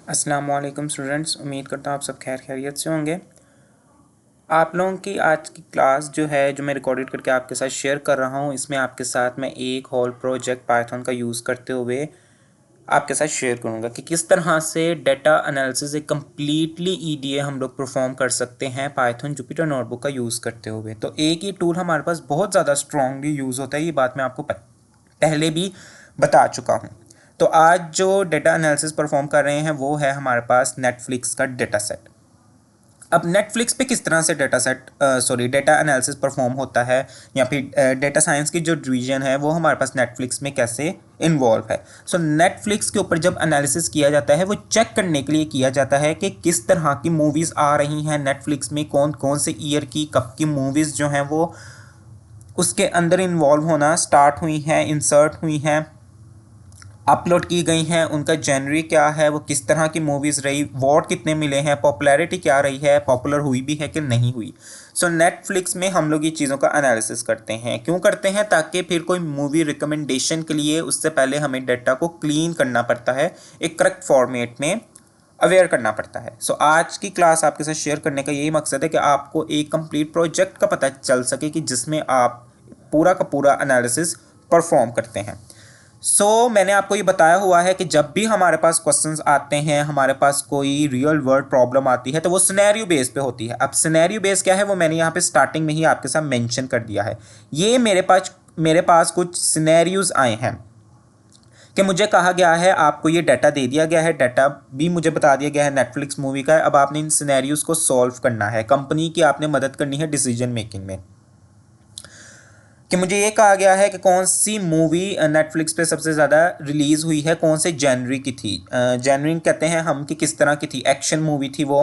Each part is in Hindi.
अस्सलाम वालेकुम स्टूडेंट्स, उम्मीद करता हूँ आप सब खैर खैरियत से होंगे। आप लोगों की आज की क्लास जो है जो मैं रिकॉर्डेड करके आपके साथ शेयर कर रहा हूँ, इसमें आपके साथ मैं एक होल प्रोजेक्ट पाइथन का यूज़ करते हुए आपके साथ शेयर करूँगा कि किस तरह से डेटा एनालिसिस एक कम्प्लीटली ईडीए हम लोग परफॉर्म कर सकते हैं पाइथन जुपिटर नोटबुक का यूज़ करते हुए। तो एक ही टूल हमारे पास बहुत ज़्यादा स्ट्रांगली यूज़ होता है, ये बात मैं आपको पहले भी बता चुका हूँ। तो आज जो डेटा एनालिसिस परफॉर्म कर रहे हैं वो है हमारे पास नेटफ्लिक्स का डेटा सेट। अब नेटफ्लिक्स पे किस तरह से डेटा एनालिसिस परफॉर्म होता है या फिर डेटा साइंस की जो डिवीजन है वो हमारे पास नेटफ्लिक्स में कैसे इन्वॉल्व है। सो नेटफ्लिक्स के ऊपर जब एनालिसिस किया जाता है वो चेक करने के लिए किया जाता है कि किस तरह की मूवीज़ आ रही हैं नेटफ्लिक्स में, कौन कौन से ईयर की कब की मूवीज़ जो हैं वो उसके अंदर इन्वॉल्व होना स्टार्ट हुई हैं, इंसर्ट हुई हैं, अपलोड की गई हैं, उनका जनरी क्या है, वो किस तरह की मूवीज़ रही, वोट कितने मिले हैं, पॉपुलैरिटी क्या रही है, पॉपुलर हुई भी है कि नहीं हुई। सो नेटफ्लिक्स में हम लोग ये चीज़ों का एनालिसिस करते हैं। क्यों करते हैं? ताकि फिर कोई मूवी रिकमेंडेशन के लिए उससे पहले हमें डाटा को क्लीन करना पड़ता है, एक करेक्ट फॉर्मेट में अवेयर करना पड़ता है। सो आज की क्लास आपके साथ शेयर करने का यही मकसद है कि आपको एक कंप्लीट प्रोजेक्ट का पता चल सके कि जिसमें आप पूरा का पूरा एनालिसिस परफॉर्म करते हैं। मैंने आपको ये बताया हुआ है कि जब भी हमारे पास क्वेश्चंस आते हैं, हमारे पास कोई रियल वर्ल्ड प्रॉब्लम आती है तो वो सिनेरियो बेस पे होती है। अब सिनेरियो बेस क्या है वो मैंने यहाँ पे स्टार्टिंग में ही आपके साथ मेंशन कर दिया है। ये मेरे पास कुछ सिनेरियोज आए हैं कि मुझे कहा गया है, आपको ये डाटा दे दिया गया है, डाटा भी मुझे बता दिया गया है नेटफ्लिक्स मूवी का है। अब आपने इन सिनेरियोज को सॉल्व करना है, कंपनी की आपने मदद करनी है डिसीजन मेकिंग में। कि मुझे ये कहा गया है कि कौन सी मूवी नेटफ्लिक्स पे सबसे ज़्यादा रिलीज़ हुई है, कौन से जनरी की थी। जनरी कहते हैं हम कि किस तरह की थी, एक्शन मूवी थी वो,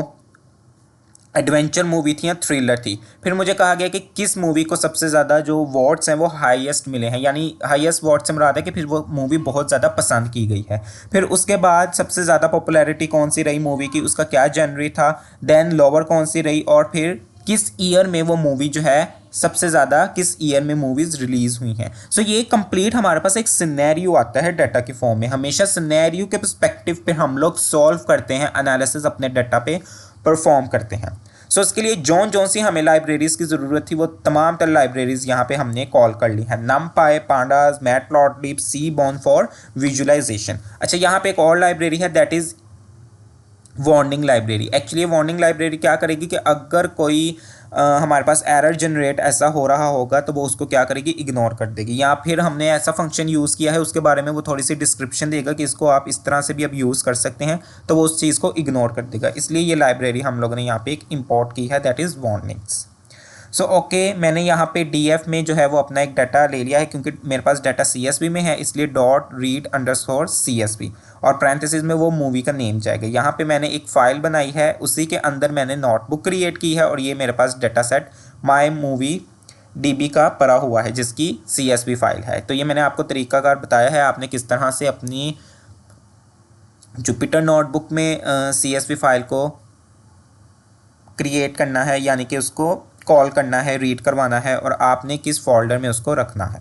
एडवेंचर मूवी थी या थ्रिलर थी। फिर मुझे कहा गया कि किस मूवी को सबसे ज़्यादा जो वॉट्स हैं वो हाईएस्ट मिले हैं, यानी हाईएस्ट वॉट से मुराद है कि फिर वो मूवी बहुत ज़्यादा पसंद की गई है। फिर उसके बाद सबसे ज़्यादा पॉपुलैरिटी कौन सी रही मूवी की, उसका क्या जनरी था, देन लोअर कौन सी रही, और फिर किस ईयर में वो मूवी जो है सबसे ज़्यादा किस ईयर में मूवीज़ रिलीज़ हुई हैं। ये कंप्लीट हमारे पास एक सिनेरियो आता है डाटा के फॉर्म में। हमेशा सिनेरियो के पर्सपेक्टिव पे हम लोग सॉल्व करते हैं, एनालिसिस अपने डाटा पे परफॉर्म करते हैं। इसके लिए जौन जौन सी हमें लाइब्रेरीज़ की ज़रूरत थी वो तमाम तर लाइब्रेरीज़ यहाँ पे हमने कॉल कर ली है। NumPy, pandas, matplotlib, seaborn for visualization. अच्छा, यहाँ पे एक और लाइब्रेरी है that is warning library. Actually warning library क्या करेगी कि अगर कोई हमारे पास एरर जनरेट ऐसा हो रहा होगा तो वो उसको क्या करेगी, इग्नोर कर देगी। या फिर हमने ऐसा फंक्शन यूज़ किया है उसके बारे में वो थोड़ी सी डिस्क्रिप्शन देगा कि इसको आप इस तरह से भी अब यूज़ कर सकते हैं, तो वो उस चीज़ को इग्नोर कर देगा। इसलिए ये लाइब्रेरी हम लोगों ने यहाँ पे एक इम्पोर्ट की है, दैट इज़ वार्निंग्स। ओके, मैंने यहाँ पे डीएफ में जो है वो अपना एक डाटा ले लिया है, क्योंकि मेरे पास डाटा सीएसवी में है, इसलिए डॉट रीड अंडरस्कोर सीएसवी और पैरेंथेसिस में वो मूवी का नेम जाएगा। यहाँ पे मैंने एक फ़ाइल बनाई है, उसी के अंदर मैंने नोटबुक क्रिएट की है और ये मेरे पास data set my movie DB का पड़ा हुआ है जिसकी सीएसवी फाइल है। तो ये मैंने आपको तरीकाकार बताया है, आपने किस तरह से अपनी जुपिटर नोटबुक में सीएसवी फाइल को क्रिएट करना है, यानी कि उसको कॉल करना है, रीड करवाना है, और आपने किस फोल्डर में उसको रखना है।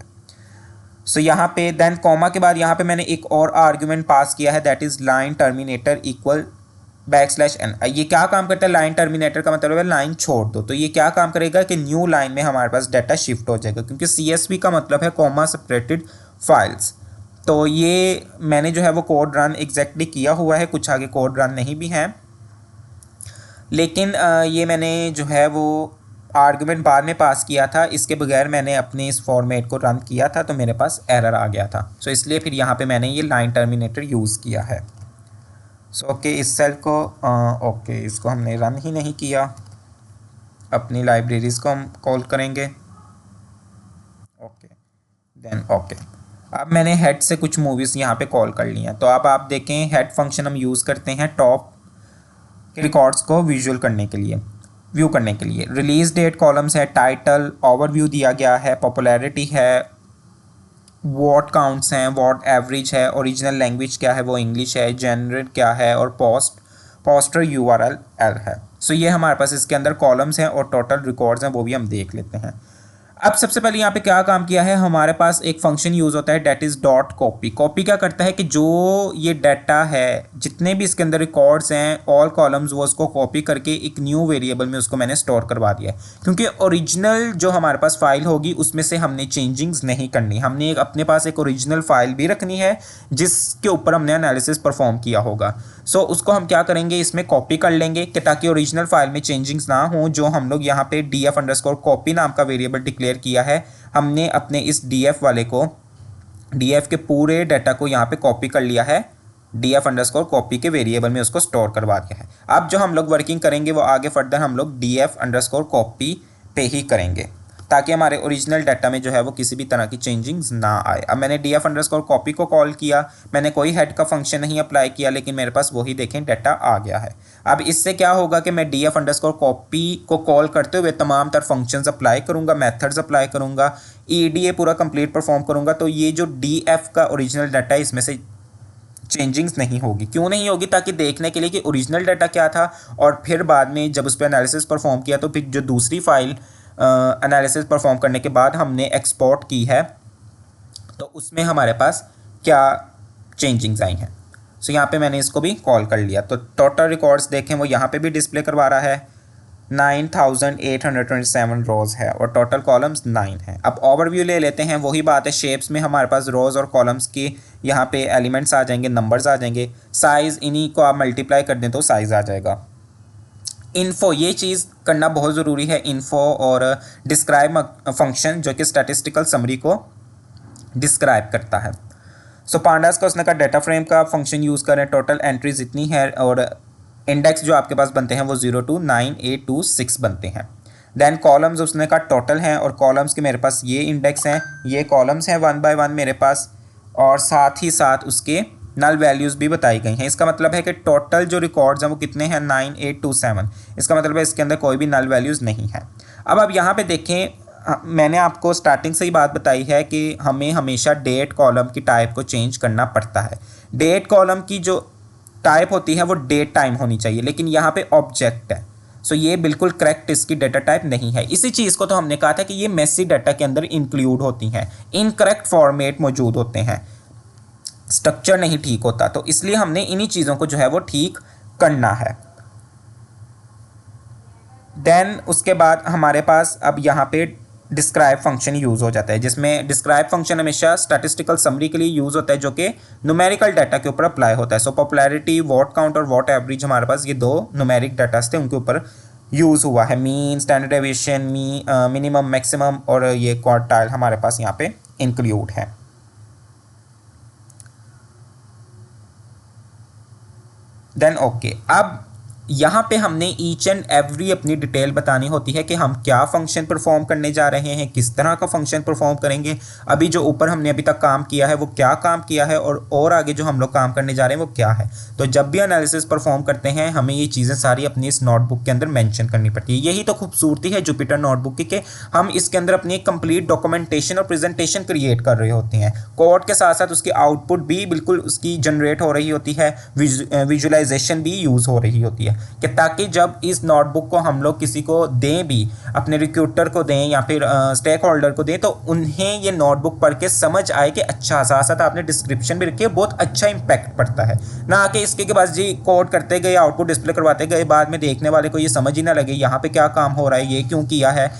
यहाँ पे देन कॉमा के बाद यहाँ पे मैंने एक और आर्ग्यूमेंट पास किया है, that is line terminator equal /n। ये क्या काम करता है, लाइन टर्मिनेटर का मतलब है लाइन छोड़ दो। तो ये क्या काम करेगा कि न्यू लाइन में हमारे पास डाटा शिफ्ट हो जाएगा, क्योंकि CSV का मतलब है कॉमा सेपरेटेड फाइल्स। तो ये मैंने जो है वो कोड रन एग्जैक्टली किया हुआ है, कुछ आगे कोड रन नहीं भी है, लेकिन ये मैंने जो है वो आर्गुमेंट बाद में पास किया था, इसके बगैर मैंने अपने इस फॉर्मेट को रन किया था तो मेरे पास एरर आ गया था। इसलिए फिर यहाँ पे मैंने ये लाइन टर्मिनेटर यूज़ किया है। ओके, इस सेल को ओके इसको हमने रन ही नहीं किया, अपनी लाइब्रेरीज़ को हम कॉल करेंगे। ओके देन ओके, अब मैंने हेड से कुछ मूवीज़ यहाँ पे कॉल कर ली हैं। तो अब आप देखें, हेड फंक्शन हम यूज़ करते हैं टॉप रिकॉर्ड्स को विजुअल करने के लिए, व्यू करने के लिए। रिलीज डेट कॉलम्स है, टाइटल, ओवरव्यू दिया गया है, पॉपुलैरिटी है, वॉट काउंट्स हैं, वॉट एवरेज है, ओरिजिनल लैंग्वेज क्या है वो इंग्लिश है, जेनर क्या है, और पोस्टर URL है। ये हमारे पास इसके अंदर कॉलम्स हैं और टोटल रिकॉर्ड्स हैं, वो भी हम देख लेते हैं। अब सबसे पहले यहाँ पे क्या काम किया है, हमारे पास एक फंक्शन यूज़ होता है that is dot copy. Copy क्या करता है कि जो ये डाटा है, जितने भी इसके अंदर रिकॉर्ड्स हैं, ऑल कॉलम्स, वो उसको कॉपी करके एक न्यू वेरिएबल में उसको मैंने स्टोर करवा दिया है। क्योंकि ओरिजिनल जो हमारे पास फाइल होगी उसमें से हमने चेंजिंग्स नहीं करनी, हमने अपने पास एक ओरिजिनल फाइल भी रखनी है जिसके ऊपर हमने एनालिसिस परफॉर्म किया होगा। सो उसको हम क्या करेंगे, इसमें कॉपी कर लेंगे कि ताकि ओरिजिनल फाइल में चेंजिंग्स ना हो। जो हम लोग यहाँ पे df_copy नाम का वेरिएबल डिक्लेयर किया है, हमने अपने इस df वाले को, df के पूरे डाटा को यहाँ पे कॉपी कर लिया है, df_copy के वेरिएबल में उसको स्टोर करवा दिया है। अब जो हम लोग वर्किंग करेंगे वो आगे फर्दर हम लोग df_copy पे ही करेंगे ताकि हमारे ओरिजिनल डाटा में जो है वो किसी भी तरह की चेंजिंग्स ना आए। अब मैंने df_copy को कॉल किया, मैंने कोई हेड का फंक्शन नहीं अप्लाई किया, लेकिन मेरे पास वही देखें डाटा आ गया है। अब इससे क्या होगा कि मैं df_copy को कॉल करते हुए तमाम तर फंक्शंस अप्लाई करूँगा, मेथड्स अप्लाई करूँगा, EDA पूरा कंप्लीट परफॉर्म करूँगा। तो ये जो df का ओरिजिनल डाटा है इसमें से चेंजिंग्स नहीं होगी। क्यों नहीं होगी? ताकि देखने के लिए कि ओरिजिनल डाटा क्या था, और फिर बाद में जब उस पर एनालिसिस परफॉर्म किया तो फिर जो दूसरी फाइल एनालिसिस परफॉर्म करने के बाद हमने एक्सपोर्ट की है तो उसमें हमारे पास क्या चेंजिंग्स आई हैं। सो यहाँ पे मैंने इसको भी कॉल कर लिया। तो टोटल रिकॉर्ड्स देखें वो यहाँ पे भी डिस्प्ले करवा रहा है, 9827 रोज़ है और टोटल कॉलम्स 9 हैं। अब ओवरव्यू ले लेते हैं। वही बात है, शेप्स में हमारे पास रोज़ और कॉलम्स के यहाँ पे एलिमेंट्स आ जाएंगे, नंबर्स आ जाएंगे। साइज़ इन्हीं को आप मल्टीप्लाई कर दें तो साइज़ आ जाएगा। इन्फो, ये चीज़ करना बहुत ज़रूरी है, इन्फो और डिस्क्राइब फंक्शन जो कि स्टैटिस्टिकल समरी को डिस्क्राइब करता है। सो पांडास का उसने का डाटा फ्रेम का फंक्शन यूज़ करें। टोटल एंट्रीज इतनी है और इंडेक्स जो आपके पास बनते हैं वो 0 to 9 8 2 6 बनते हैं। देन कॉलम्स उसने का टोटल हैं और कॉलम्स के मेरे पास ये इंडेक्स हैं, ये कॉलम्स हैं 1 by 1 मेरे पास, और साथ ही साथ उसके नल वैल्यूज़ भी बताई गई हैं। इसका मतलब है कि टोटल जो रिकॉर्ड्स हैं वो कितने हैं, 9 8 2 7। इसका मतलब है इसके अंदर कोई भी नल वैल्यूज़ नहीं है। अब आप यहाँ पे देखें, मैंने आपको स्टार्टिंग से ही बात बताई है कि हमें हमेशा डेट कॉलम की टाइप को चेंज करना पड़ता है। डेट कॉलम की जो टाइप होती है वो डेट टाइम होनी चाहिए, लेकिन यहाँ पे ऑब्जेक्ट है। सो ये बिल्कुल करेक्ट इसकी डाटा टाइप नहीं है। इसी चीज़ को तो हमने कहा था कि ये मेसी डाटा के अंदर इंक्लूड होती हैं, इनकरेक्ट फॉर्मेट मौजूद होते हैं, स्ट्रक्चर नहीं ठीक होता। तो इसलिए हमने इन्हीं चीज़ों को जो है वो ठीक करना है। देन उसके बाद हमारे पास अब यहाँ पे डिस्क्राइब फंक्शन यूज़ हो जाता है, जिसमें डिस्क्राइब फंक्शन हमेशा स्टैटिस्टिकल समरी के लिए यूज़ होता है जो कि न्यूमेरिकल डाटा के ऊपर अप्लाई होता है। सो पॉपुलैरिटी, वॉट काउंट और वॉट एवरेज हमारे पास ये दो न्यूमेरिक डाटास थे, उनके ऊपर यूज़ हुआ है। Mean, standard deviation, minimum, maximum और ये क्वार्टाइल हमारे पास यहाँ पे इंक्लूड है। देन ओके, अब यहाँ पे हमने ईच एंड एवरी अपनी डिटेल बतानी होती है कि हम क्या फंक्शन परफॉर्म करने जा रहे हैं, किस तरह का फंक्शन परफॉर्म करेंगे। अभी जो ऊपर हमने अभी तक काम किया है वो क्या काम किया है, और आगे जो हम लोग काम करने जा रहे हैं वो क्या है। तो जब भी एनालिसिस परफॉर्म करते हैं हमें ये चीज़ें सारी अपनी इस नोटबुक के अंदर मेंशन करनी पड़ती है। यही तो खूबसूरती है जुपिटर नोटबुक की कि हम इसके अंदर अपनी एक कंप्लीट डॉक्यूमेंटेशन और प्रेजेंटेशन क्रिएट कर रहे होते हैं। कोड के साथ साथ उसकी आउटपुट भी बिल्कुल उसकी जनरेट हो रही होती है, विजुअलाइजेशन भी यूज़ हो रही होती है, कि ताकि जब इस नोटबुक को हम लोग किसी को दें भी, अपने रिक्रूटर को दें या फिर स्टेक होल्डर को दें, तो उन्हें ये नोटबुक पढ़ के समझ आए कि अच्छा, साथ साथ आपने डिस्क्रिप्शन भी रखी है, बहुत अच्छा इंपैक्ट पड़ता है। ना कि इसके के बाद जी कोड करते गए, आउटपुट डिस्प्ले करवाते गए, बाद में देखने वाले को ये समझ ही ना लगे यहाँ पे क्या काम हो रहा है, ये क्यों किया है,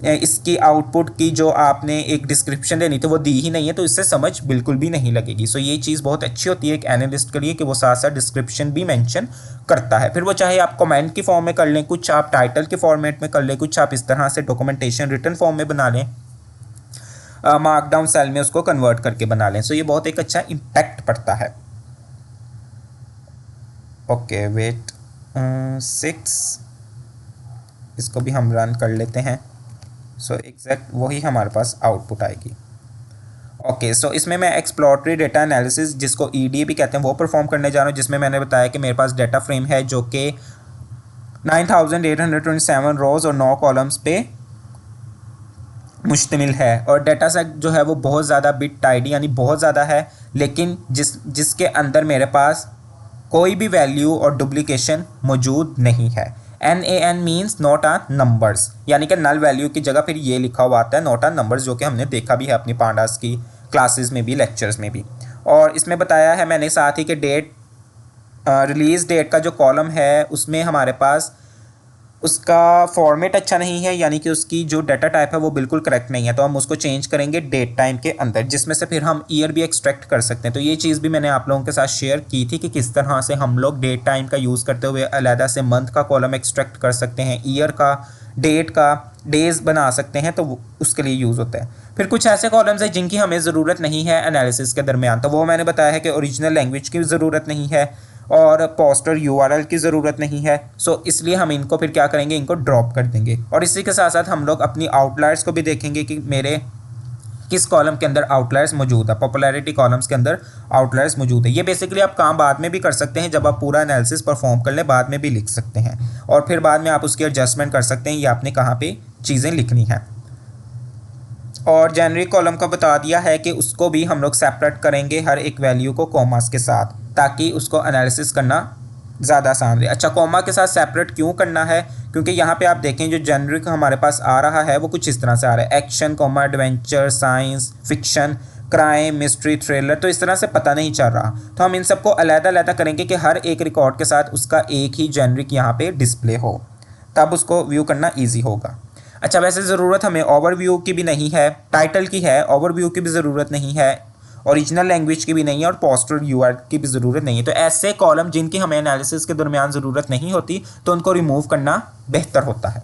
इसकी आउटपुट की जो आपने एक डिस्क्रिप्शन देनी थी वो दी ही नहीं है, तो इससे समझ बिल्कुल भी नहीं लगेगी। सो ये चीज़ बहुत अच्छी होती है एक एनालिस्ट के लिए कि वो साथ साथ डिस्क्रिप्शन भी मेंशन करता है। फिर वो चाहे आप कमेंट की फॉर्म में कर लें, कुछ आप टाइटल के फॉर्मेट में कर लें, कुछ आप इस तरह से डॉक्यूमेंटेशन रिटन फॉर्म में बना लें, मार्कडाउन सेल में उसको कन्वर्ट करके बना लें। सो ये बहुत एक अच्छा इम्पैक्ट पड़ता है। ओके वेट 6, इसको भी हम रन कर लेते हैं। सो एग्जैक्ट वही हमारे पास आउटपुट आएगी। ओके, सो इसमें मैं एक्सप्लोरेटरी डेटा एनालिसिस, जिसको EDA भी कहते हैं, वो परफॉर्म करने जा रहा हूँ, जिसमें मैंने बताया कि मेरे पास डाटा फ्रेम है जो कि 9827 रोज़ और 9 कॉलम्स पे मुश्तमिल है, और डाटा सेट जो है वो बहुत ज़्यादा बिट टाइडी यानी बहुत ज़्यादा है, लेकिन जिसके अंदर मेरे पास कोई भी वैल्यू और डुप्लीकेशन मौजूद नहीं है। NaN means not a numbers, यानी कि नल वैल्यू की जगह फिर ये लिखा हुआ आता है नॉट आ नंबर्स, जो कि हमने देखा भी है अपनी पांडास की क्लासेस में भी, लेक्चर्स में भी। और इसमें बताया है मैंने साथ ही कि डेट, रिलीज़ डेट का जो कॉलम है उसमें हमारे पास उसका फॉर्मेट अच्छा नहीं है, यानी कि उसकी जो डाटा टाइप है वो बिल्कुल करेक्ट नहीं है, तो हम उसको चेंज करेंगे डेट टाइम के अंदर, जिसमें से फिर हम ईयर भी एक्सट्रैक्ट कर सकते हैं। तो ये चीज़ भी मैंने आप लोगों के साथ शेयर की थी कि किस तरह से हम लोग डेट टाइम का यूज़ करते हुए अलहदा से मंथ का कॉलम एक्सट्रैक्ट कर सकते हैं, ईयर का, डेट का, डेज बना सकते हैं, तो उसके लिए यूज़ होता है। फिर कुछ ऐसे कॉलम्स हैं जिनकी हमें ज़रूरत नहीं है एनालिसिस के दरमियान, तो वो मैंने बताया है कि ओरिजिनल लैंग्वेज की ज़रूरत नहीं है और पोस्टर URL की ज़रूरत नहीं है। सो इसलिए हम इनको फिर क्या करेंगे, इनको ड्रॉप कर देंगे। और इसी के साथ साथ हम लोग अपनी आउटलायर्स को भी देखेंगे कि मेरे किस कॉलम के अंदर आउटलायर्स मौजूद है, पॉपुलैरिटी कॉलम्स के अंदर आउटलायर्स मौजूद है। ये बेसिकली आप काम बाद में भी कर सकते हैं, जब आप पूरा एनालिसिस परफॉर्म कर लें बाद में भी लिख सकते हैं, और फिर बाद में आप उसकी एडजस्टमेंट कर सकते हैं, ये आपने कहाँ पे चीज़ें लिखनी है। और जेनरिक कॉलम का बता दिया है कि उसको भी हम लोग सेपरेट करेंगे हर एक वैल्यू को कॉमास के साथ, ताकि उसको एनालिसिस करना ज़्यादा आसान रहे। अच्छा, कॉमा के साथ सेपरेट क्यों करना है, क्योंकि यहाँ पे आप देखें जो जेनरिक हमारे पास आ रहा है वो कुछ इस तरह से आ रहा है, action comma adventure, science fiction, crime, mystery, thriller, तो इस तरह से पता नहीं चल रहा। तो हम इन सबको अलग-अलग करेंगे कि हर एक रिकॉर्ड के साथ उसका एक ही जेनरिक यहाँ पे डिस्प्ले हो, तब उसको व्यू करना ईजी होगा। अच्छा, वैसे ज़रूरत हमें ओवरव्यू की भी नहीं है, टाइटल की है, ओवरव्यू की भी ज़रूरत नहीं है, ओरिजिनल लैंग्वेज की भी नहीं है, और पोस्टर URL की भी ज़रूरत नहीं है। तो ऐसे कॉलम जिनकी हमें एनालिसिस के दरमियान ज़रूरत नहीं होती तो उनको रिमूव करना बेहतर होता है।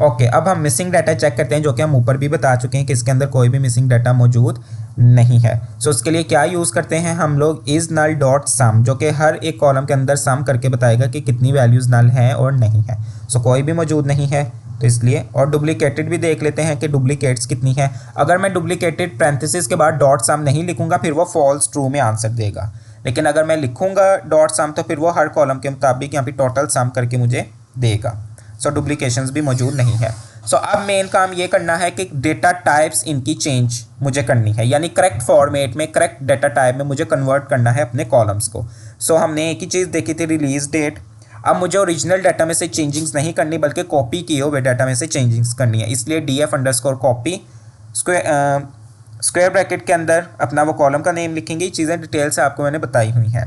ओके, अब हम मिसिंग डाटा चेक करते हैं, जो कि हम ऊपर भी बता चुके हैं कि इसके अंदर कोई भी मिसिंग डाटा मौजूद नहीं है। सो उसके लिए क्या यूज़ करते हैं हम लोग, इज़ नल डॉट सम, जो कि हर एक कॉलम के अंदर सम करके बताएगा कि कितनी वैल्यूज़ नल हैं और नहीं है। सो कोई भी मौजूद नहीं है तो इसलिए। और डुप्लीकेटेड भी देख लेते हैं कि डुप्लीकेट्स कितनी है। अगर मैं डुप्लीकेटेड पैरेंथेसिस के बाद डॉट सम नहीं लिखूंगा फिर वो फॉल्स ट्रू में आंसर देगा, लेकिन अगर मैं लिखूंगा डॉट सम तो फिर वो हर कॉलम के मुताबिक यहाँ पे टोटल सम करके मुझे देगा। सो डुप्लीकेशंस भी मौजूद नहीं है। सो अब मेन काम ये करना है कि डेटा टाइप्स इनकी चेंज मुझे करनी है, यानी करेक्ट फॉर्मेट में, करेक्ट डेटा टाइप में मुझे कन्वर्ट करना है अपने कॉलम्स को। सो हमने एक ही चीज़ देखी थी, रिलीज डेट। अब मुझे ओरिजिनल डाटा में से चेंजिंग्स नहीं करनी बल्कि कॉपी किए हुए डाटा में से चेंजिंग्स करनी है, इसलिए df_copy स्क्वायर ब्रैकेट के अंदर अपना वो कॉलम का नेम लिखेंगे। ये चीज़ें डिटेल से आपको मैंने बताई हुई हैं।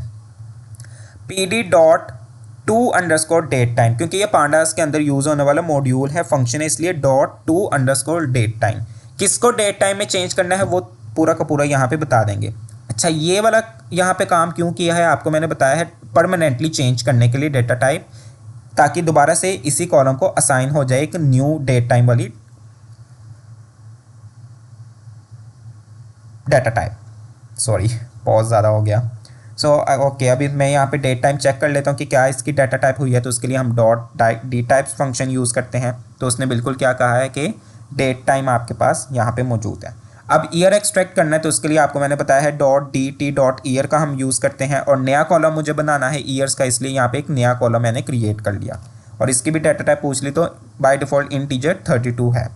pd.to_date टाइम, क्योंकि ये पांडास के अंदर यूज़ होने वाला मॉड्यूल है, फंक्शन है, इसलिए .to_date टाइम। किसको डेट टाइम में चेंज करना है वो पूरा का पूरा यहाँ पे बता देंगे। अच्छा, ये वाला यहाँ पे काम क्यों किया है आपको मैंने बताया है, परमानेंटली चेंज करने के लिए डेटा टाइप, ताकि दोबारा से इसी कॉलम को असाइन हो जाए एक न्यू डेट टाइम वाली डाटा टाइप। सॉरी, पॉज ज़्यादा हो गया। सो ओके, अभी मैं यहाँ पे डेट टाइम चेक कर लेता हूँ कि क्या इसकी डाटा टाइप हुई है। तो उसके लिए हम .dtypes फंक्शन यूज़ करते हैं। तो उसने बिल्कुल क्या कहा है कि डेट टाइम आपके पास यहाँ पे मौजूद है। अब ईयर एक्सट्रैक्ट करना है तो उसके लिए आपको मैंने बताया है .dt.year का हम यूज़ करते हैं, और नया कॉलम मुझे बनाना है ईयर्स का, इसलिए यहाँ पे एक नया कॉलम मैंने क्रिएट कर लिया। और इसकी भी डाटा टाइप पूछ ली तो बाय डिफ़ॉल्ट इंटीजर 32 है।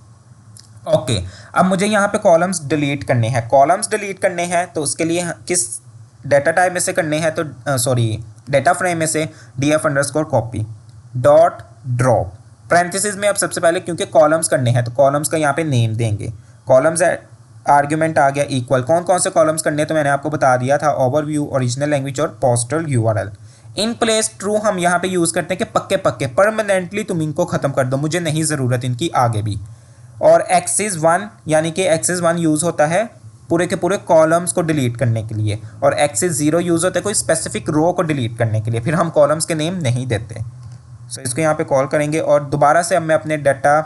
ओके, अब मुझे यहाँ पे कॉलम्स डिलीट करने हैं। कॉलम्स डिलीट करने हैं तो उसके लिए किस डाटा टाइप में से करने हैं, तो डाटा फ्रेम में से df_copy डॉट ड्रॉप पैरेंथेसिस में। अब सबसे पहले क्योंकि कॉलम्स करने हैं तो कॉलम्स का यहाँ पे नेम देंगे। कॉलम्स आर्ग्यूमेंट आ गया इक्वल। कौन कौन से कॉलम्स करने हैं तो मैंने आपको बता दिया था, ओवरव्यू, ओरिजिनल लैंग्वेज और postal URL। In place true हम यहाँ पे यूज़ करते हैं कि पक्के पक्के परमानेंटली तुम इनको ख़त्म कर दो, मुझे नहीं ज़रूरत इनकी आगे भी। और एक्सिस 1 यानी कि एक्सिस 1 यूज़ होता है पूरे के पूरे कॉलम्स को डिलीट करने के लिए, और एक्सिस 0 यूज़ होता है कोई स्पेसिफिक रो को डिलीट करने के लिए। फिर हम कॉलम्स के नेम नहीं देते। सो इसको यहाँ पे कॉल करेंगे और दोबारा से अब मैं अपने डाटा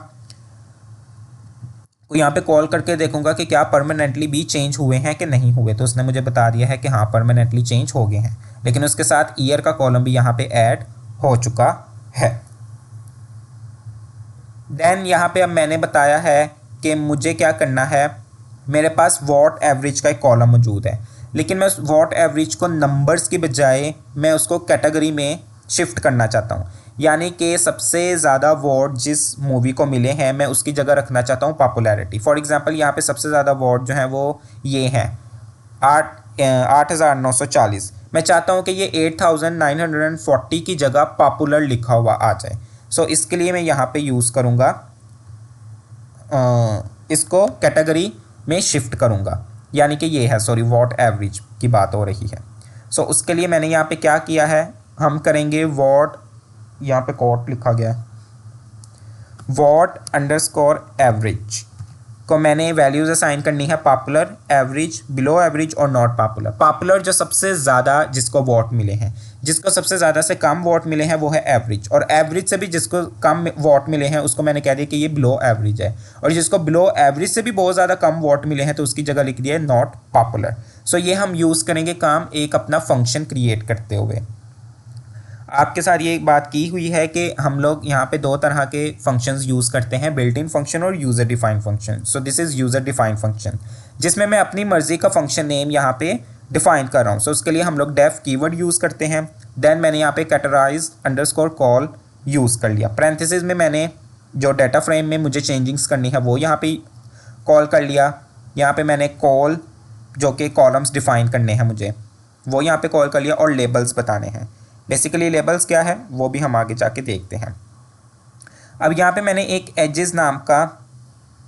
को यहाँ पे कॉल करके देखूंगा कि क्या परमानेंटली भी चेंज हुए हैं कि नहीं हुए। तो उसने मुझे बता दिया है कि हाँ परमानेंटली चेंज हो गए हैं, लेकिन उसके साथ ईयर का कॉलम भी यहाँ पे ऐड हो चुका है। देन यहाँ पे अब मैंने बताया है कि मुझे क्या करना है। मेरे पास वॉट एवरेज का एक कॉलम मौजूद है, लेकिन मैं उस वॉट एवरेज को नंबर्स की बजाय मैं उसको कैटेगरी में शिफ्ट करना चाहता हूँ, यानी कि सबसे ज़्यादा वॉट जिस मूवी को मिले हैं मैं उसकी जगह रखना चाहता हूँ पॉपुलैरिटी। फॉर एग्जांपल यहाँ पे सबसे ज़्यादा वॉट जो है वो ये हैं 8,940, मैं चाहता हूँ कि ये 8,940 की जगह पॉपुलर लिखा हुआ आ जाए। सो इसके लिए मैं यहाँ पे यूज़ करूँगा, इसको कैटेगरी में शिफ्ट करूँगा, यानी कि ये है, सॉरी, वॉट एवरेज की बात हो रही है। सो उसके लिए मैंने यहाँ पे क्या किया है, हम करेंगे वॉट, यहाँ पे कोट लिखा गया है, वॉट अंडरस्कोर एवरेज को मैंने वैल्यूज़ असाइन करनी है पॉपुलर, एवरेज, बिलो एवरेज और नॉट पॉपुलर। पॉपुलर जो सबसे ज़्यादा जिसको वोट मिले हैं, जिसको सबसे ज़्यादा से कम वोट मिले हैं वो है एवरेज, और एवरेज से भी जिसको कम वोट मिले हैं उसको मैंने कह दिया कि ये बिलो एवरेज है, और जिसको बिलो एवरेज से भी बहुत ज़्यादा कम वोट मिले हैं तो उसकी जगह लिख दिया है नॉट पॉपुलर। सो ये हम यूज़ करेंगे काम एक अपना फंक्शन क्रिएट करते हुए। आपके साथ ये बात की हुई है कि हम लोग यहाँ पे दो तरह के फंक्शंस यूज़ करते हैं, बिल्ट इन फंक्शन और user defined function. So this is user defined function, जिसमें मैं अपनी मर्ज़ी का फंक्शन नेम यहाँ पे डिफाइन कर रहा हूँ। सो उसके लिए हम लोग डेफ कीवर्ड यूज़ करते हैं। देन मैंने यहाँ पे कैटेगराइज अंडरस्कोर कॉल यूज़ कर लिया, पैरेंथेसिस में मैंने जो डाटा फ्रेम में मुझे चेंजिंग्स करनी है वो यहाँ पे कॉल कर लिया। यहाँ पे मैंने कॉल जो कि कॉलम्स डिफाइन करने हैं मुझे, वो यहाँ पे कॉल कर लिया, और लेबल्स बताने हैं। बेसिकली लेबल्स क्या है वो भी हम आगे जाके देखते हैं। अब यहाँ पे मैंने एक एजेस नाम का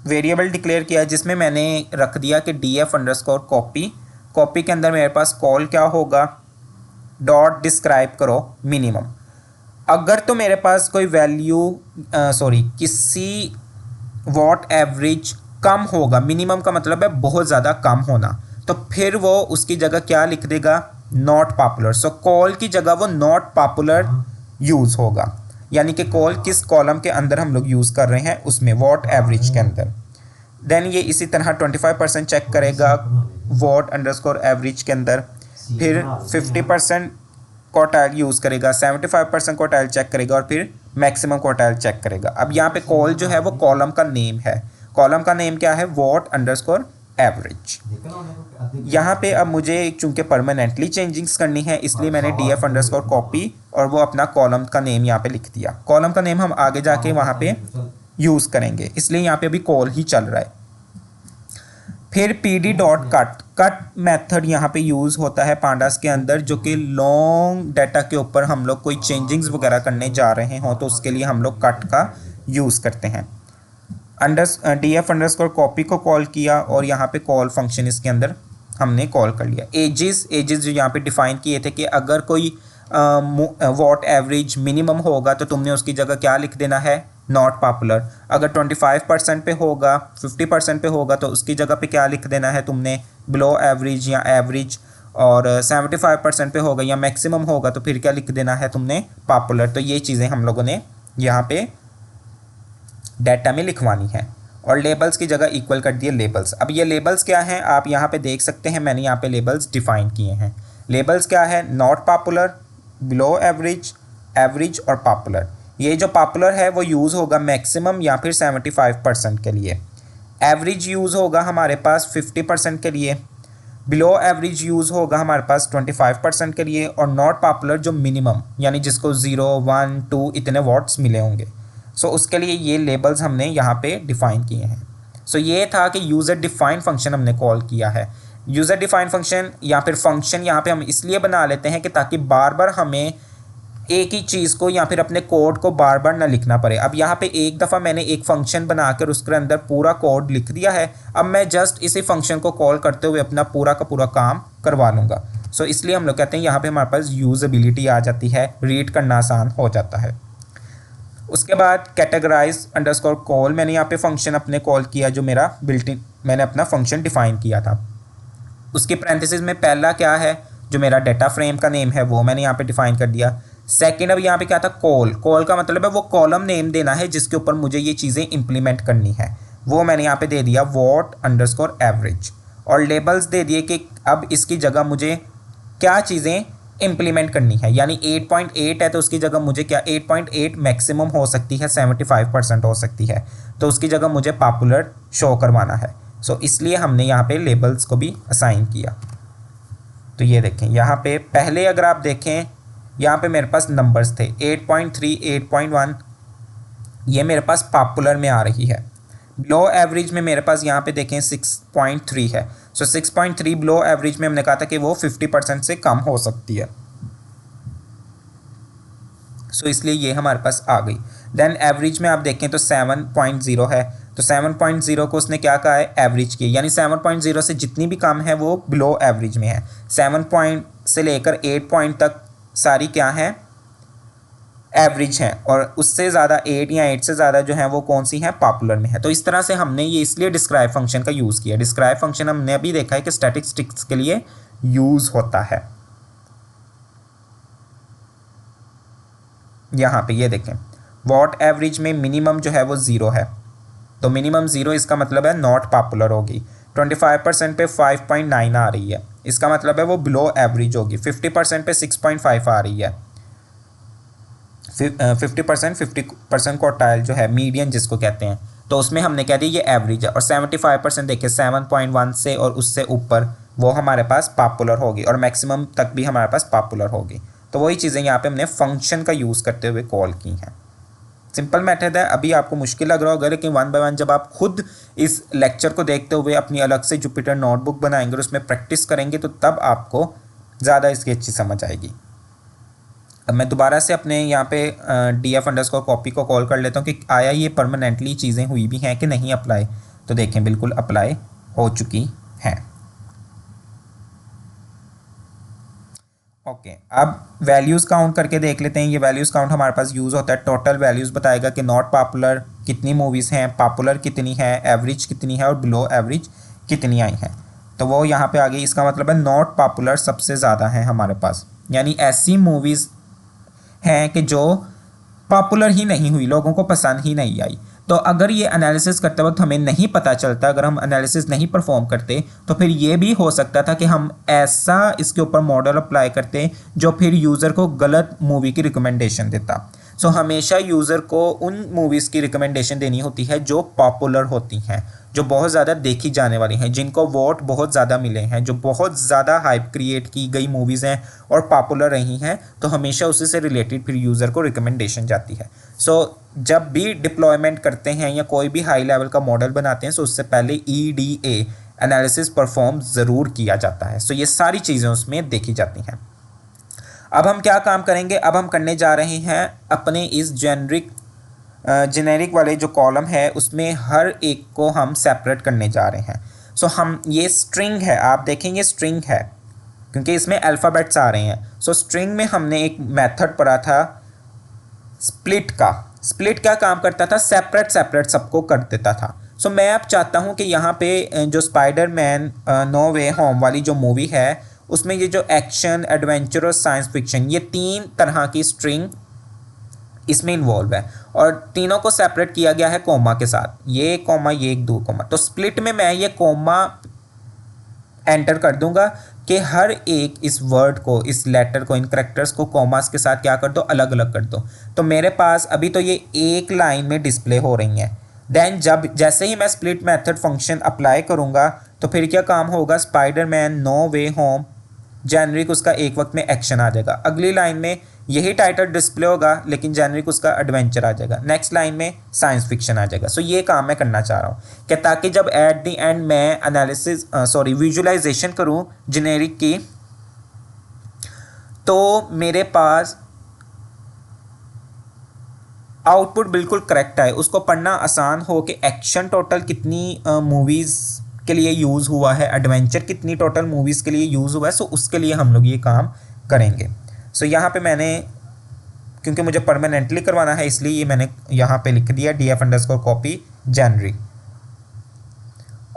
वेरिएबल डिक्लेयर किया, जिसमें मैंने रख दिया कि df अंडरस्कोर कॉपी, कॉपी के अंदर मेरे पास कॉल क्या होगा, डॉट डिस्क्राइब करो मिनिमम। अगर तो मेरे पास कोई वैल्यू किसी वॉट एवरेज कम होगा, मिनिमम का मतलब है बहुत ज़्यादा कम होना, तो फिर वो उसकी जगह क्या लिख देगा, नॉट पॉपुलर। सो कॉल की जगह वो नॉट पॉपुलर यूज़ होगा, यानी कि कॉल किस कॉलम के अंदर हम लोग यूज़ कर रहे हैं उसमें, वॉट एवरेज के अंदर। देन ये इसी तरह 25% चेक करेगा वॉट अंडरस्कोर एवरेज के अंदर, फिर 50% क्वार्टाइल यूज़ करेगा, 75% क्वार्टाइल चेक करेगा, और फिर मैक्सिमम क्वार्टाइल चेक करेगा। अब यहाँ पे कॉल जो है वो कॉलम का नेम है, कॉलम का नेम क्या है, वॉट अंडरस्कोर एवरेज। यहाँ पे अब मुझे चूंकि परमानेंटली चेंजिंग्स करनी है, इसलिए मैंने df अंडरस्कोर कॉपी और वो अपना कॉलम का नेम यहाँ पे लिख दिया। कॉलम का नेम हम आगे जाके वहाँ पे यूज़ करेंगे, इसलिए यहाँ पे अभी कॉल ही चल रहा है। फिर pd dot cut, cut method यहाँ पे यूज़ होता है पांडास के अंदर, जो कि लॉन्ग डाटा के ऊपर हम लोग कोई चेंजिंग्स वगैरह करने जा रहे हों तो उसके लिए हम लोग कट का यूज़ करते हैं। df अंडरस्कोर कॉपी को कॉल किया, और यहाँ पे कॉल फंक्शन इसके अंदर हमने कॉल कर लिया। एजेस जो यहाँ पे डिफाइन किए थे कि अगर कोई वॉट एवरेज मिनिमम होगा तो तुमने उसकी जगह क्या लिख देना है, नॉट पॉपुलर। अगर 25% पे होगा, 50% पे होगा तो उसकी जगह पे क्या लिख देना है तुमने, बिलो एवरेज या एवरेज, और 75% पे होगा या मैक्सिमम होगा तो फिर क्या लिख देना है तुमने, पॉपुलर। तो ये चीज़ें हम लोगों ने यहाँ पे डाटा में लिखवानी है, और लेबल्स की जगह इक्वल कर दिए लेबल्स। अब ये लेबल्स क्या हैं आप यहाँ पे देख सकते हैं, मैंने यहाँ पे लेबल्स डिफाइन किए हैं। लेबल्स क्या है, not popular, below average, average और पॉपुलर। ये जो पॉपुलर है वो यूज़ होगा मैक्सिमम या फिर 75% के लिए, एवरेज यूज़ होगा हमारे पास 50% के लिए, बिलो एवरेज यूज़ होगा हमारे पास 25% के लिए, और नॉट पॉपुलर जो मिनिमम यानी जिसको 0, 1, 2 इतने वॉट्स मिले होंगे। सो उसके लिए ये लेबल्स हमने यहाँ पे डिफ़ाइन किए हैं। सो ये था कि यूज़र डिफ़ाइन फंक्शन हमने कॉल किया है। यूज़र डिफ़ाइन फंक्शन या फिर फंक्शन यहाँ पे हम इसलिए बना लेते हैं कि ताकि बार बार हमें एक ही चीज़ को या फिर अपने कोड को बार बार ना लिखना पड़े। अब यहाँ पे एक दफ़ा मैंने एक फंक्शन बनाकर उसके अंदर पूरा कोड लिख दिया है, अब मैं जस्ट इसी फंक्शन को कॉल करते हुए अपना पूरा का पूरा काम करवा लूँगा। सो इसलिए हम लोग कहते हैं यहाँ पे हमारे पास यूज़ेबिलिटी आ जाती है, रीड करना आसान हो जाता है। उसके बाद कैटेगराइज अंडरस्कोर कॉल, मैंने यहाँ पे फंक्शन अपने कॉल किया जो मेरा बिल्ट इन, मैंने अपना फंक्शन डिफ़ाइन किया था। उसके पैरेंथेसिस में पहला क्या है, जो मेरा डाटा फ्रेम का नेम है वो मैंने यहाँ पे डिफ़ाइन कर दिया। सेकंड, अब यहाँ पे क्या था, कॉल। कॉल का मतलब है वो कॉलम नेम देना है जिसके ऊपर मुझे ये चीज़ें इंप्लीमेंट करनी है, वो मैंने यहाँ पे दे दिया वॉट अंडरस्कोर एवरेज। और लेबल्स दे दिए कि अब इसकी जगह मुझे क्या चीज़ें इम्प्लीमेंट करनी है, यानी 8.8 है तो उसकी जगह मुझे क्या 8.8 मैक्सिमम हो सकती है, 75% हो सकती है, तो उसकी जगह मुझे पॉपुलर शो करवाना है। सो इसलिए हमने यहाँ पे लेबल्स को भी असाइन किया। तो ये देखें यहाँ पे पहले अगर आप देखें यहाँ पे मेरे पास नंबर्स थे 8.3, 8.1, ये मेरे पास पॉपुलर में आ रही है। बिलो एवरेज में मेरे पास यहाँ पे देखें 6.3 है। सो 6.3 बिलो एवरेज में हमने कहा था कि वो 50% से कम हो सकती है। सो इसलिए ये हमारे पास आ गई। देन एवरेज में आप देखें तो 7.0 है, तो 7.0 को उसने क्या कहा है, एवरेज की, यानी 7.0 से जितनी भी कम है वो बिलो एवरेज में है। 7 पॉइंट से लेकर 8 पॉइंट तक सारी क्या है, एवरेज है, और उससे ज़्यादा 8 या 8 से ज़्यादा जो है वो कौन सी है, पॉपुलर में है। तो इस तरह से हमने ये इसलिए डिस्क्राइब फंक्शन का यूज़ किया। डिस्क्राइब फंक्शन हमने अभी देखा है कि स्टैटिस्टिक्स के लिए यूज़ होता है। यहाँ पे ये देखें, वॉट एवरेज में मिनिमम जो है वो 0 है, तो मिनिमम 0 इसका मतलब है नॉट पॉपुलर होगी। 25% पे 5.9 आ रही है, इसका मतलब है वो बिलो एवरेज होगी। 50% पे 6.5 आ रही है। 50% क्वार्टाइल जो है, मीडियन जिसको कहते हैं, तो उसमें हमने कह दिया ये एवरेज है। और 75% देखिए 7.1 से और उससे ऊपर वो हमारे पास पॉपुलर होगी, और मैक्सिमम तक भी हमारे पास पॉपुलर होगी। तो वही चीज़ें यहाँ पे हमने फंक्शन का यूज़ करते हुए कॉल की हैं। सिंपल मेथड है, अभी आपको मुश्किल लग रहा होगा, लेकिन 1 बाय 1 जब आप खुद इस लेक्चर को देखते हुए अपनी अलग से जुपिटर नोटबुक बनाएंगे और उसमें प्रैक्टिस करेंगे तो तब आपको ज़्यादा इसकी अच्छी समझ आएगी। अब मैं दोबारा से अपने यहाँ पे df_copy को कॉल कर लेता हूँ कि आया ये परमानेंटली चीज़ें हुई भी हैं कि नहीं अप्लाई। तो देखें बिल्कुल अप्लाई हो चुकी हैं। ओके, अब वैल्यूज़ काउंट करके देख लेते हैं। ये वैल्यूज़ काउंट हमारे पास यूज़ होता है, टोटल वैल्यूज़ बताएगा कि नॉट पॉपुलर कितनी मूवीज़ हैं, पॉपुलर कितनी है, एवरेज कितनी है और बिलो एवरेज कितनी आई हैं। तो वो यहाँ पे आ गई, इसका मतलब है नॉट पॉपुलर सबसे ज़्यादा है हमारे पास, यानी ऐसी मूवीज़ हैं कि जो पॉपुलर ही नहीं हुई, लोगों को पसंद ही नहीं आई। तो अगर ये एनालिसिस करते वक्त हमें नहीं पता चलता, अगर हम एनालिसिस नहीं परफॉर्म करते, तो फिर ये भी हो सकता था कि हम ऐसा इसके ऊपर मॉडल अप्लाई करते जो फिर यूज़र को गलत मूवी की रिकमेंडेशन देता। सो हमेशा यूज़र को उन मूवीज़ की रिकमेंडेशन देनी होती है जो पॉपुलर होती हैं, जो बहुत ज़्यादा देखी जाने वाली हैं, जिनको वोट बहुत ज़्यादा मिले हैं, जो बहुत ज़्यादा हाइप क्रिएट की गई मूवीज़ हैं और पॉपुलर रही हैं, तो हमेशा उसी से रिलेटेड फिर यूज़र को रिकमेंडेशन जाती है। सो जब भी डिप्लॉयमेंट करते हैं या कोई भी हाई लेवल का मॉडल बनाते हैं, सो उससे पहले EDA एनालिसिस परफॉर्म ज़रूर किया जाता है। सो ये सारी चीज़ें उसमें देखी जाती हैं। अब हम क्या काम करेंगे, अब हम करने जा रहे हैं अपने इस जेनेरिक वाले जो कॉलम है उसमें हर एक को हम सेपरेट करने जा रहे हैं। सो हम ये स्ट्रिंग है, आप देखेंगे स्ट्रिंग है क्योंकि इसमें अल्फ़ाबेट्स आ रहे हैं। सो स्ट्रिंग में हमने एक मेथड पढ़ा था स्प्लिट का। स्प्लिट क्या काम करता था, सेपरेट सबको कर देता था। सो मैं अब चाहता हूँ कि यहाँ पे जो स्पाइडरमैन नो वे होम वाली जो मूवी है उसमें ये जो एक्शन, एडवेंचर और साइंस फिक्शन, ये 3 तरह की स्ट्रिंग इसमें इन्वॉल्व है और तीनों को सेपरेट किया गया है कोमा के साथ, ये कोमा, ये एक 2 कोमा। तो स्प्लिट में मैं ये कोमा एंटर कर दूंगा कि हर एक इस वर्ड को, इस लेटर को, इन करेक्टर्स को कोमास के साथ क्या कर दो, अलग अलग कर दो। तो मेरे पास अभी तो ये एक लाइन में डिस्प्ले हो रही हैं। देन जैसे ही मैं स्प्लिट मेथड फंक्शन अप्लाई करूँगा तो फिर क्या काम होगा, स्पाइडरमैन नो वे होम जेनरिक उसका एक वक्त में एक्शन आ जाएगा, अगली लाइन में यही टाइटल डिस्प्ले होगा लेकिन जेनरिक उसका एडवेंचर आ जाएगा, नेक्स्ट लाइन में साइंस फिक्शन आ जाएगा। सो ये काम मैं करना चाह रहा हूँ कि ताकि जब एट द एंड मैं विजुअलाइजेशन करूँ जेनेरिक की, तो मेरे पास आउटपुट बिल्कुल करेक्ट आए, उसको पढ़ना आसान हो कि एक्शन टोटल कितनी मूवीज़ के लिए यूज़ हुआ है, एडवेंचर कितनी टोटल मूवीज़ के लिए यूज़ हुआ है। सो उसके लिए हम लोग ये काम करेंगे। सो यहाँ पे मैंने, क्योंकि मुझे परमानेंटली करवाना है इसलिए ये मैंने यहाँ पे लिख दिया df_copy जेनरिक,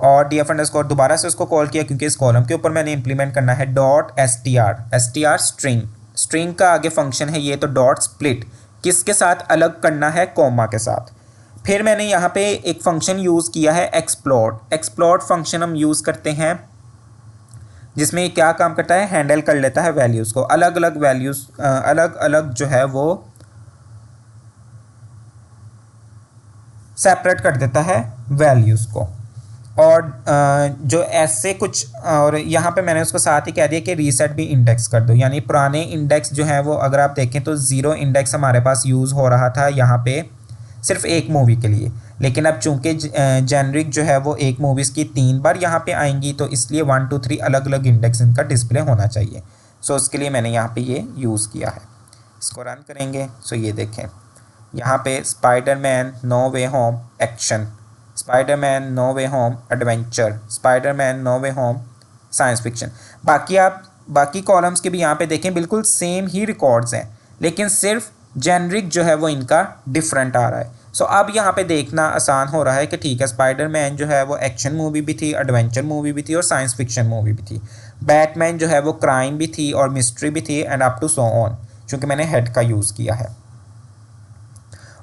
और df_ दोबारा से उसको कॉल किया क्योंकि इस कॉलम के ऊपर मैंने इंप्लीमेंट करना है .str स्ट्रिंग का आगे फंक्शन है ये, तो डॉट स्प्लिट किसके साथ अलग करना है, कोमा के साथ। फिर मैंने यहाँ पे एक फंक्शन यूज़ किया है एक्सप्लोर्ट फंक्शन हम यूज़ करते हैं जिसमें क्या काम करता है, हैंडल कर लेता है वैल्यूज़ को, अलग अलग वैल्यूज़, अलग अलग जो है वो सेपरेट कर देता है वैल्यूज़ को। और जो ऐसे कुछ, और यहाँ पे मैंने उसको साथ ही कह दिया कि रीसेट भी इंडेक्स कर दो, यानी पुराने इंडेक्स जो है वो अगर आप देखें तो 0 इंडेक्स हमारे पास यूज़ हो रहा था यहाँ पे सिर्फ एक मूवी के लिए, लेकिन अब चूंकि जेनरिक जो है वो एक मूवीज़ की 3 बार यहाँ पे आएंगी, तो इसलिए 1 2 3 अलग अलग इंडेक्स इनका डिस्प्ले होना चाहिए। सो उसके लिए मैंने यहाँ पे ये यूज़ किया है। इसको रन करेंगे। सो ये देखें यहाँ पे स्पाइडरमैन नो वे होम एक्शन, स्पाइडरमैन नो वे होम एडवेंचर, स्पाइडरमैन नो वे होम साइंस फिक्शन। बाकी कॉलम्स के भी यहाँ पे देखें बिल्कुल सेम ही रिकॉर्ड्स हैं, लेकिन सिर्फ जेनरिक जो है वो इनका डिफरेंट आ रहा है। सो अब यहाँ पे देखना आसान हो रहा है कि ठीक है, स्पाइडरमैन जो है वो एक्शन मूवी भी थी, एडवेंचर मूवी भी थी और साइंस फिक्शन मूवी भी थी। बैटमैन जो है वो क्राइम भी थी और मिस्ट्री भी थी and up to so on, चूँकि मैंने हेड का यूज़ किया है।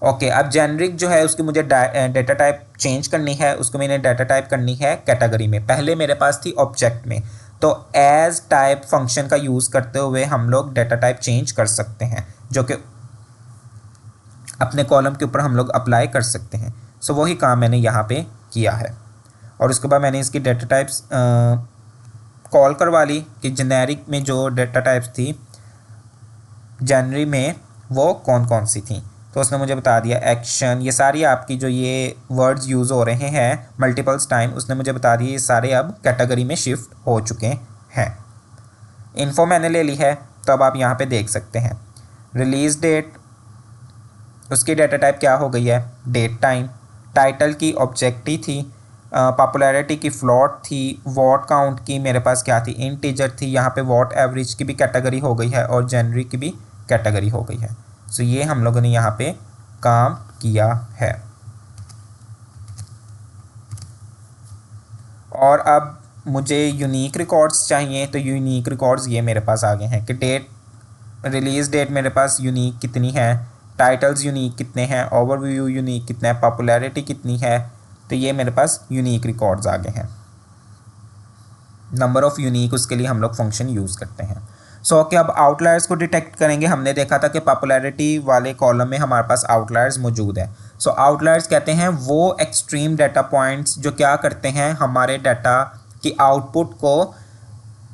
ओके अब जेनरिक जो है उसकी मुझे डाटा टाइप चेंज करनी है, उसको मैंने डाटा टाइप करनी है कैटेगरी में। पहले मेरे पास थी ऑब्जेक्ट में, तो एज टाइप फंक्शन का यूज़ करते हुए हम लोग डाटा टाइप चेंज कर सकते हैं, जो कि अपने कॉलम के ऊपर हम लोग अप्लाई कर सकते हैं। सो वही काम मैंने यहाँ पे किया है। और उसके बाद मैंने इसकी डाटा टाइप्स कॉल करवा ली कि जेनेरिक में जो डाटा टाइप्स थी जनवरी में वो कौन कौन सी थी। तो उसने मुझे बता दिया एक्शन, ये सारी आपकी जो ये वर्ड्स यूज़ हो रहे हैं मल्टीपल्स टाइम, उसने मुझे बता दिया ये सारे अब कैटेगरी में शिफ्ट हो चुके हैं। इन्फो मैंने ले ली है, तो अब आप यहाँ पे देख सकते हैं रिलीज़ डेट, उसकी डाटा टाइप क्या हो गई है डेट टाइम, टाइटल की ऑब्जेक्टिव थी, पॉपुलैरिटी की फ्लोट थी, वॉट काउंट की मेरे पास क्या थी इंटीजर थी, यहाँ पे वॉट एवरेज की भी कैटेगरी हो गई है और जनवरी की भी कैटेगरी हो गई है। सो ये हम लोगों ने यहाँ पे काम किया है। और अब मुझे यूनिक रिकॉर्ड्स चाहिए, तो यूनिक रिकॉर्ड्स ये मेरे पास आ गए हैं कि डेट, रिलीज़ डेट मेरे पास यूनिक कितनी है, टाइटल्स यूनिक कितने हैं, ओवरव्यू यूनिक कितना है, पॉपुलैरिटी कितनी है, तो ये मेरे पास यूनिक रिकॉर्ड्स आ गए हैं। नंबर ऑफ़ यूनिक, उसके लिए हम लोग फंक्शन यूज़ करते हैं। सो कि अब आउटलायर्स को डिटेक्ट करेंगे। हमने देखा था कि पॉपुलैरिटी वाले कॉलम में हमारे पास आउटलायर्स मौजूद है। सो आउटलायर्स कहते हैं वो एक्सट्रीम डाटा पॉइंट्स जो क्या करते हैं हमारे डाटा की आउटपुट को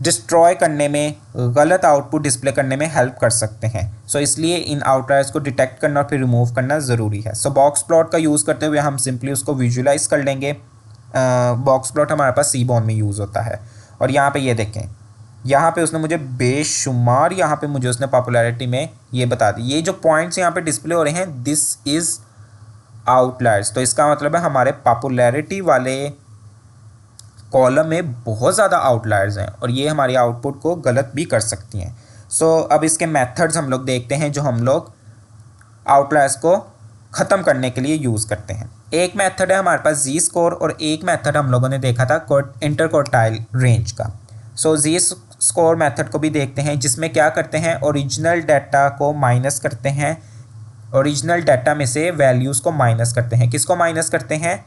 डिस्ट्रॉय करने में, गलत आउटपुट डिस्प्ले करने में हेल्प कर सकते हैं। सो इसलिए इन आउटलायर्स को डिटेक्ट करना और फिर रिमूव करना ज़रूरी है। सो बॉक्स प्लॉट का यूज़ करते हुए हम सिंपली उसको विजुलाइज कर लेंगे। बॉक्स प्लॉट हमारे पास सीबॉन में यूज़ होता है। और यहाँ पे ये देखें, यहाँ पे उसने मुझे बेशुमार यहाँ पे मुझे उसने पॉपुलैरिटी में ये बता दी, ये जो पॉइंट्स यहाँ पे डिस्प्ले हो रहे हैं दिस इज़ आउटलायर्स। तो इसका मतलब है हमारे पॉपुलैरिटी वाले कॉलम में बहुत ज़्यादा आउटलायर्स हैं और ये हमारी आउटपुट को गलत भी कर सकती हैं। सो अब इसके मेथड्स हम लोग देखते हैं जो हम लोग आउटलायर्स को ख़त्म करने के लिए यूज़ करते हैं। एक मेथड है हमारे पास जी स्कोर और एक मेथड हम लोगों ने देखा था इंटर क्वार्टाइल रेंज का। सो जी स्कोर मेथड को भी देखते हैं, जिसमें क्या करते हैं ओरिजिनल डाटा को माइनस करते हैं, ओरिजिनल डाटा में से वैल्यूज़ को माइनस करते हैं। किसको माइनस करते हैं?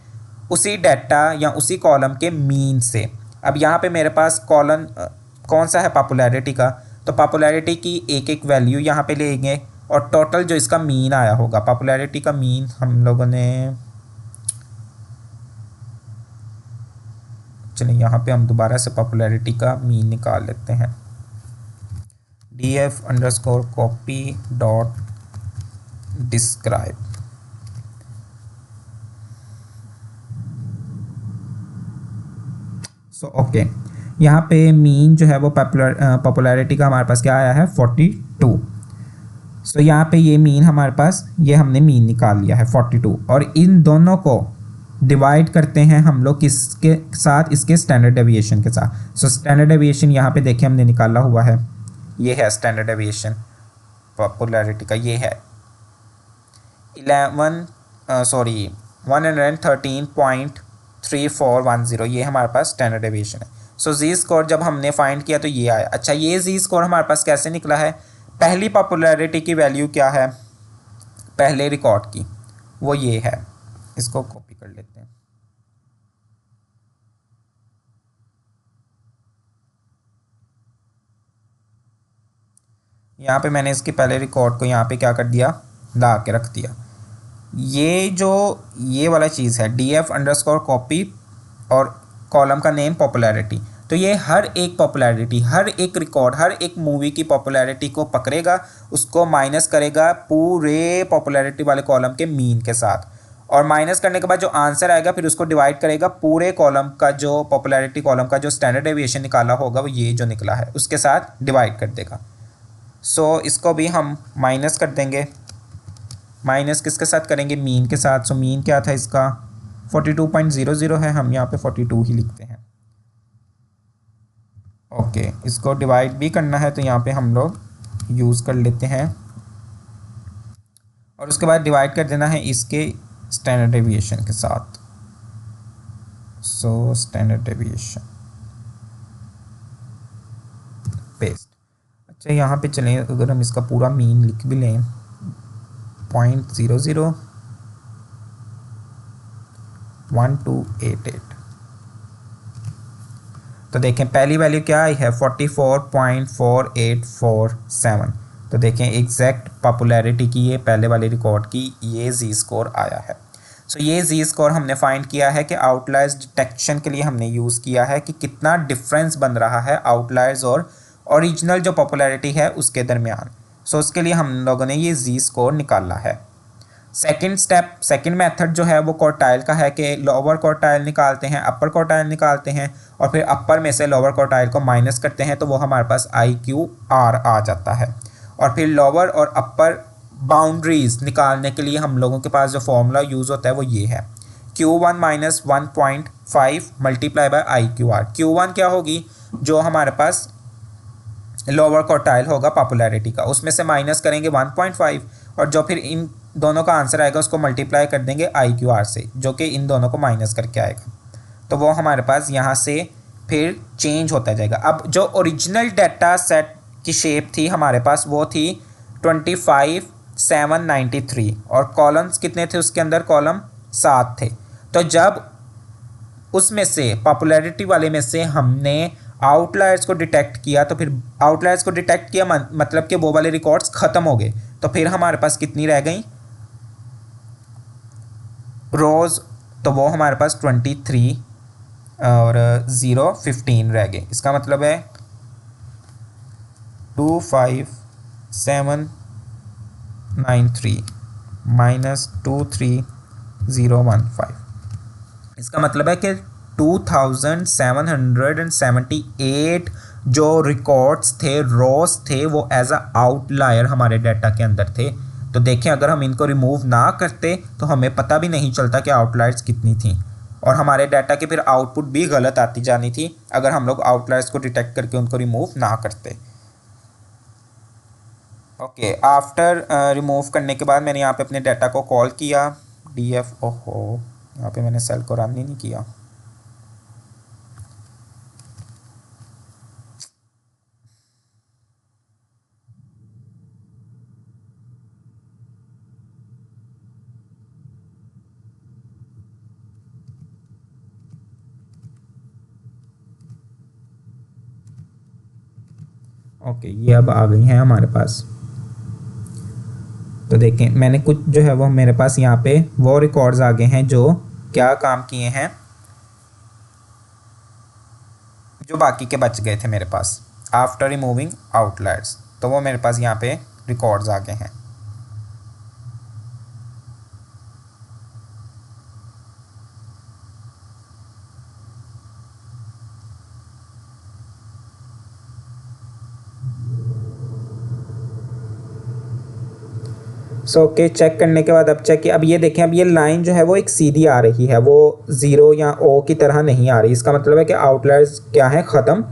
उसी डाटा या उसी कॉलम के मीन से। अब यहाँ पे मेरे पास कॉलम कौन सा है पॉपुलैरिटी का, तो पॉपुलैरिटी की एक एक वैल्यू यहाँ पे लेंगे और टोटल जो इसका मीन आया होगा, पॉपुलैरिटी का मीन हम लोगों ने, चलिए यहाँ पे हम दोबारा से पॉपुलैरिटी का मीन निकाल लेते हैं। df_copy dot describe. So okay, यहाँ पे मीन जो है वो पॉपुलैरिटी का हमारे पास क्या आया है 42। सो यहाँ पे ये मीन हमारे पास, ये हमने मीन निकाल लिया है 42 और इन दोनों को डिवाइड करते हैं हम लोग किसके साथ, इसके स्टैंडर्ड डेविएशन के साथ। सो स्टैंडर्ड डेविएशन यहाँ पे देखिए हमने निकाला हुआ है, ये है स्टैंडर्ड डेविएशन पॉपुलैरिटी का, ये है 113.3410, ये हमारे पास स्टैंडर्ड डेविएशन है। सो जी स्कोर जब हमने फाइंड किया तो ये आया। अच्छा, ये जी स्कोर हमारे पास कैसे निकला है? पहली पॉपुलैरिटी की वैल्यू क्या है पहले रिकॉर्ड की, वो ये है। इसको कॉपी कर लेते हैं। यहाँ पे मैंने इसके पहले रिकॉर्ड को यहाँ पे क्या कर दिया, ला के रख दिया। ये जो ये वाला चीज़ है df_copy और कॉलम का नेम पॉपुलैरिटी, तो ये हर एक पॉपुलैरिटी, हर एक रिकॉर्ड, हर एक मूवी की पॉपुलैरिटी को पकड़ेगा, उसको माइनस करेगा पूरे पॉपुलैरिटी वाले कॉलम के मीन के साथ और माइनस करने के बाद जो आंसर आएगा फिर उसको डिवाइड करेगा पूरे कॉलम का, जो पॉपुलैरिटी कॉलम का जो स्टैंडर्ड डेविएशन निकाला होगा वो ये जो निकला है उसके साथ डिवाइड कर देगा। सो इसको भी हम माइनस कर देंगे। माइनस किसके साथ करेंगे? मीन के साथ। सो मीन क्या था इसका? 42.00 है, हम यहाँ पे 42 ही लिखते हैं। ओके, इसको डिवाइड भी करना है तो यहाँ पे हम लोग यूज़ कर लेते हैं और उसके बाद डिवाइड कर देना है इसके स्टैंडर्ड डेविएशन के साथ। So standard deviation paste. अच्छा, यहाँ पे चलें, अगर हम इसका पूरा मीन लिख भी लें 0.001288, तो देखें पहली वैल्यू क्या आई है? 44.4847। तो देखें एग्जैक्ट पॉपुलैरिटी की ये पहले वाले रिकॉर्ड की ये जी स्कोर आया है। सो ये जी स्कोर हमने फाइंड किया है कि आउटलायर्स डिटेक्शन के लिए हमने यूज़ किया है कि कितना डिफरेंस बन रहा है आउटलायर्स और ओरिजिनल जो पॉपुलैरिटी है उसके दरमियान। सो उसके लिए हम लोगों ने ये जी स्कोर निकाला है। सेकंड मेथड जो है वो क्वार्टाइल का है कि लोअर क्वार्टाइल निकालते हैं, अपर क्वार्टाइल निकालते हैं और फिर अपर में से लोअर क्वार्टाइल को माइनस करते हैं तो वो हमारे पास IQR आ जाता है। और फिर लोअर और अपर बाउंड्रीज निकालने के लिए हम लोगों के पास जो फॉर्मूला यूज़ होता है वो ये है, Q1 minus 1.5 multiply by IQR। Q1 क्या होगी? जो हमारे पास लोअर क्वार्टाइल होगा पॉपुलैरिटी का, उसमें से माइनस करेंगे 1.5 और जो फिर इन दोनों का आंसर आएगा उसको मल्टीप्लाई कर देंगे IQR से, जो कि इन दोनों को माइनस करके आएगा। तो वो हमारे पास यहाँ से फिर चेंज होता जाएगा। अब जो ओरिजिनल डाटा सेट की शेप थी हमारे पास वो थी 25,793 और कॉलम्स कितने थे उसके अंदर? कॉलम 7 थे। तो जब उसमें से पॉपुलैरिटी वाले में से हमने आउटलायर्स को डिटेक्ट किया तो फिर आउटलायर्स को डिटेक्ट किया मतलब कि वो वाले रिकॉर्ड्स ख़त्म हो गए। तो फिर हमारे पास कितनी रह गई रोज़? तो वो हमारे पास 23 और 015 रह गए। इसका मतलब है 25793 माइनस 23015। इसका मतलब है कि 2778 जो रिकॉर्ड्स थे, रोज थे, वो एज अ आउटलायर हमारे डाटा के अंदर थे। तो देखें अगर हम इनको रिमूव ना करते तो हमें पता भी नहीं चलता कि आउटलायर्स कितनी थी और हमारे डाटा की फिर आउटपुट भी गलत आती जानी थी अगर हम लोग आउटलायर्स को डिटेक्ट करके उनको रिमूव ना करते। ओके, आफ्टर रिमूव करने के बाद मैंने यहाँ पे अपने डाटा को कॉल किया df। ओहो, यहाँ पे मैंने सेल को रन ही नहीं किया। ओके, ये अब आ गई हैं हमारे पास। तो देखें मैंने कुछ जो है वो मेरे पास यहाँ पे वो रिकॉर्ड्स आ गए हैं जो क्या काम किए हैं, जो बाकी के बच गए थे मेरे पास आफ्टर रिमूविंग आउटलायर्स। तो वो मेरे पास यहाँ पे रिकॉर्ड्स आ गए हैं। सो ओके, चेक करने के बाद अब चेक किया, अब ये देखें, अब ये लाइन जो है वो एक सीधी आ रही है, वो 0 या O की तरह नहीं आ रही। इसका मतलब है कि आउटलायर्स क्या है, ख़त्म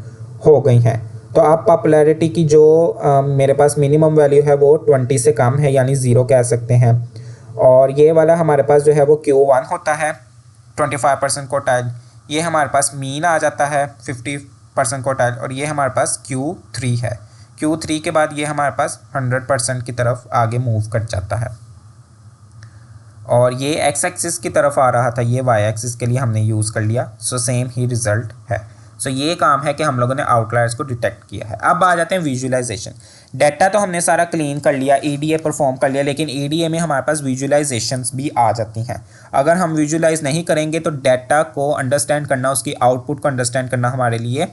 हो गई हैं। तो आप पॉपुलैरिटी की जो मेरे पास मिनिमम वैल्यू है वो 20 से कम है, यानी 0 कह सकते हैं। और ये वाला हमारे पास जो है वो Q1 होता है 25% क्वार्टाइल, ये हमारे पास मीन आ जाता है 50% क्वार्टाइल और ये हमारे पास Q3 है। Q3 के बाद ये हमारे पास 100% की तरफ आगे मूव कर जाता है और ये एक्स एक्सिस की तरफ आ रहा था, ये वाई एक्सिस के लिए हमने यूज़ कर लिया। सो सेम ही रिज़ल्ट है। सो ये काम है कि हम लोगों ने आउटलायर्स को डिटेक्ट किया है। अब आ जाते हैं विजुअलाइजेशन। डाटा तो हमने सारा क्लीन कर लिया, EDA परफॉर्म कर लिया, लेकिन EDA में हमारे पास विजुअलाइजेशंस भी आ जाती हैं। अगर हम विजुअलाइज नहीं करेंगे तो डाटा को अंडरस्टैंड करना, उसकी आउटपुट को अंडरस्टैंड करना हमारे लिए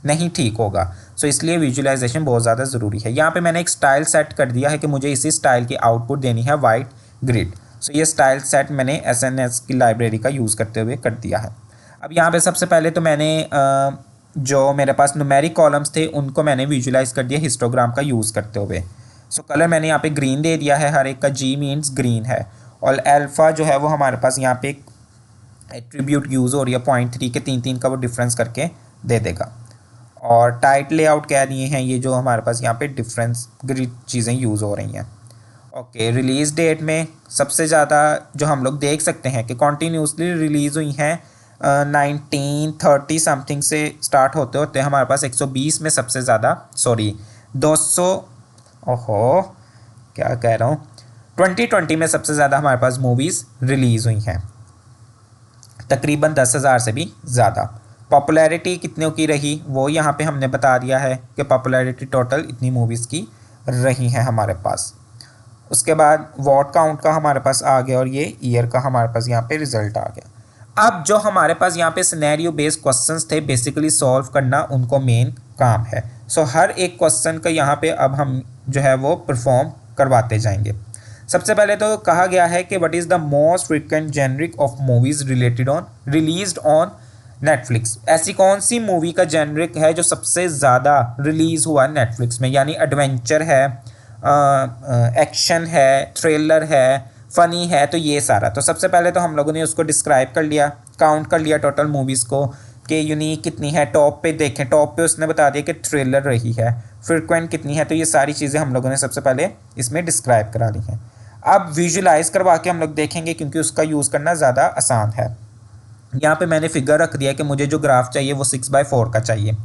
नहीं ठीक होगा। सो इसलिए विजुअलाइजेशन बहुत ज़्यादा ज़रूरी है। यहाँ पे मैंने एक स्टाइल सेट कर दिया है कि मुझे इसी स्टाइल की आउटपुट देनी है वाइट ग्रिड। सो ये स्टाइल सेट मैंने SNS की लाइब्रेरी का यूज़ करते हुए कर दिया है। अब यहाँ पे सबसे पहले तो मैंने जो मेरे पास न्यूमेरिक कॉलम्स थे उनको मैंने विजुलाइज कर दिया हिस्टोग्राम का यूज़ करते हुए। सो कलर मैंने यहाँ पे ग्रीन दे दिया है, हर एक का G मीन्स ग्रीन है, और अल्फ़ा जो है वो हमारे पास यहाँ पे एक एट्रीब्यूट यूज़ हो रही है 0.3 के 3 का वो डिफरेंस करके दे देगा। और टाइट लेआउट कह दिए हैं, ये जो हमारे पास यहाँ पे डिफरेंस चीज़ें यूज़ हो रही हैं। ओके, रिलीज़ डेट में सबसे ज़्यादा जो हम लोग देख सकते हैं कि कॉन्टीन्यूसली रिलीज़ हुई हैं 1930 समथिंग से स्टार्ट होते होते हमारे पास 120 में सबसे ज़्यादा 200 ओहो क्या कह रहा हूँ 2020 में सबसे ज़्यादा हमारे पास मूवीज़ रिलीज़ हुई हैं, तकरीबन 10,000 से भी ज़्यादा। पॉपुलैरिटी कितनों की रही वो यहाँ पे हमने बता दिया है कि पॉपुलैरिटी टोटल इतनी मूवीज़ की रही हैं हमारे पास। उसके बाद वॉट काउंट का हमारे पास आ गया और ये ईयर का हमारे पास यहाँ पे रिजल्ट आ गया। अब जो हमारे पास यहाँ पे सिनेरियो बेस्ड क्वेश्चंस थे बेसिकली सॉल्व करना उनको मेन काम है। सो हर एक क्वेश्चन का यहाँ पे अब हम जो है वो परफॉर्म करवाते जाएंगे। सबसे पहले तो कहा गया है कि what is the most frequent generic of movies released on Netflix. ऐसी कौन सी मूवी का जेनरिक है जो सबसे ज़्यादा रिलीज़ हुआ नेटफ्लिक्स में, यानी एडवेंचर है, एक्शन है, थ्रिलर है, फ़नी है, तो ये सारा। तो सबसे पहले तो हम लोगों ने उसको डिस्क्राइब कर लिया, काउंट कर लिया टोटल मूवीज़ को कि यूनिक कितनी है। टॉप पे देखें, टॉप पे उसने बता दिया कि थ्रिलर रही है। फ्रिक्वेंट कितनी है, तो ये सारी चीज़ें हम लोगों ने सबसे पहले इसमें डिस्क्राइब करा ली हैं। अब विजुलाइज करवा के हम लोग देखेंगे क्योंकि उसका यूज़ करना ज़्यादा आसान है। यहाँ पे मैंने फिगर रख दिया कि मुझे जो ग्राफ चाहिए वो 6/4 का चाहिए।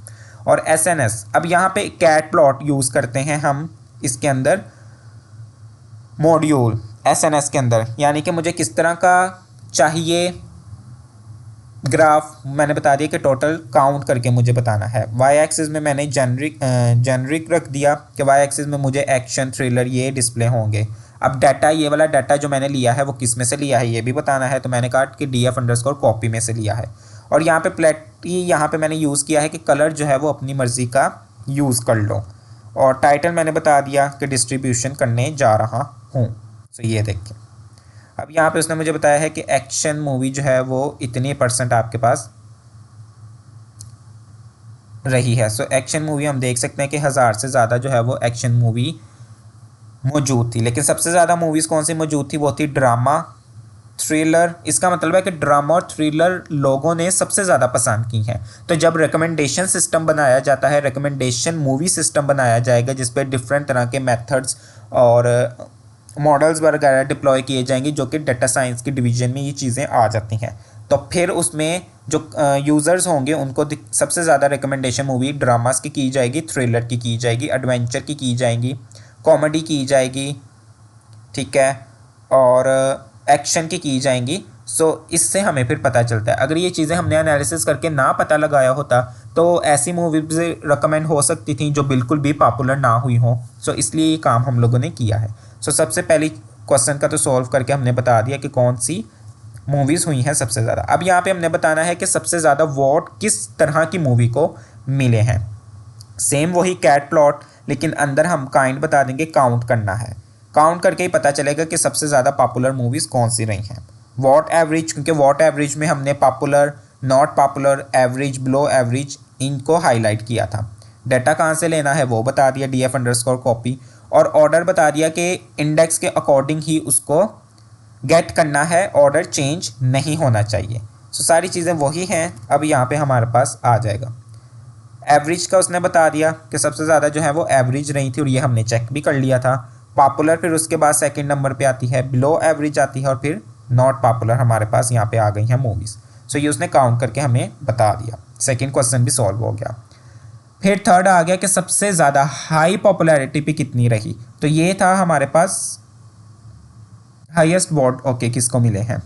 और SNS, अब यहाँ पे कैट प्लॉट यूज़ करते हैं हम इसके अंदर मॉड्यूल SNS के अंदर, यानी कि मुझे किस तरह का चाहिए ग्राफ मैंने बता दिया कि टोटल काउंट करके मुझे बताना है। वाई एक्सिस में मैंने जेनरिक रख दिया कि वाई एक्सिस में मुझे एक्शन थ्रिलर ये डिस्प्ले होंगे। अब डाटा, ये वाला डाटा जो मैंने लिया है वो किस में से लिया है ये भी बताना है, तो मैंने कहा कि DF_copy में से लिया है। और यहाँ पे यहाँ पे मैंने यूज़ किया है कि कलर जो है वो अपनी मर्ज़ी का यूज़ कर लो। और टाइटल मैंने बता दिया कि डिस्ट्रीब्यूशन करने जा रहा हूँ। तो ये देखिए, अब यहाँ पे उसने मुझे बताया है कि एक्शन मूवी जो है वो इतनी % आपके पास रही है। सो एक्शन मूवी हम देख सकते हैं कि 1000 से ज़्यादा जो है वो एक्शन मूवी मौजूद थी। लेकिन सबसे ज़्यादा मूवीज़ कौन सी मौजूद थी, वो थी ड्रामा थ्रिलर। इसका मतलब है कि ड्रामा और थ्रिलर लोगों ने सबसे ज़्यादा पसंद की हैं। तो जब रिकमेंडेशन सिस्टम बनाया जाता है, रिकमेंडेशन मूवी सिस्टम बनाया जाएगा जिस पे डिफरेंट तरह के मेथड्स और मॉडल्स वगैरह डिप्लॉय किए जाएंगे, जो कि डाटा साइंस की डिवीजन में ये चीज़ें आ जाती हैं, तो फिर उसमें जो यूज़र्स होंगे उनको सबसे ज़्यादा रिकमेंडेशन मूवी ड्रामास की जाएगी, थ्रिलर की जाएगी, एडवेंचर की जाएगी, कॉमेडी की जाएगी, ठीक है, और एक्शन की जाएंगी। सो इससे हमें फिर पता चलता है। अगर ये चीज़ें हमने एनालिसिस करके ना पता लगाया होता तो ऐसी मूवीज रिकमेंड हो सकती थी जो बिल्कुल भी पॉपुलर ना हुई हो। सो इसलिए ये काम हम लोगों ने किया है। सो सबसे पहली क्वेश्चन का तो सॉल्व करके हमने बता दिया कि कौन सी मूवीज़ हुई हैं सबसे ज़्यादा। अब यहाँ पे हमने बताना है कि सबसे ज़्यादा वोट किस तरह की मूवी को मिले हैं। सेम वही कैट प्लॉट, लेकिन अंदर हम काइंड बता देंगे, काउंट करना है। काउंट करके ही पता चलेगा कि सबसे ज़्यादा पॉपुलर मूवीज़ कौन सी रही हैं। वॉट एवरेज, क्योंकि वॉट एवरेज में हमने popular, not popular, average, below average इनको हाईलाइट किया था। डाटा कहाँ से लेना है वो बता दिया, DF_copy, और ऑर्डर बता दिया कि इंडेक्स के अकॉर्डिंग ही उसको गेट करना है, ऑर्डर चेंज नहीं होना चाहिए। सो सारी चीज़ें वही हैं। अब यहाँ पे हमारे पास आ जाएगा एवरेज का, उसने बता दिया कि सबसे ज़्यादा जो है वो एवरेज रही थी और ये हमने चेक भी कर लिया था। पॉपुलर फिर उसके बाद सेकंड नंबर पे आती है, बिलो एवरेज आती है, और फिर नॉट पॉपुलर हमारे पास यहाँ पे आ गई हैं मूवीज़। सो ये उसने काउंट करके हमें बता दिया। सेकंड क्वेश्चन भी सॉल्व हो गया। फिर थर्ड आ गया कि सबसे ज़्यादा हाई पॉपुलैरिटी पे कितनी रही, तो ये था हमारे पास हाईएस्ट वोट ओके किसको मिले हैं।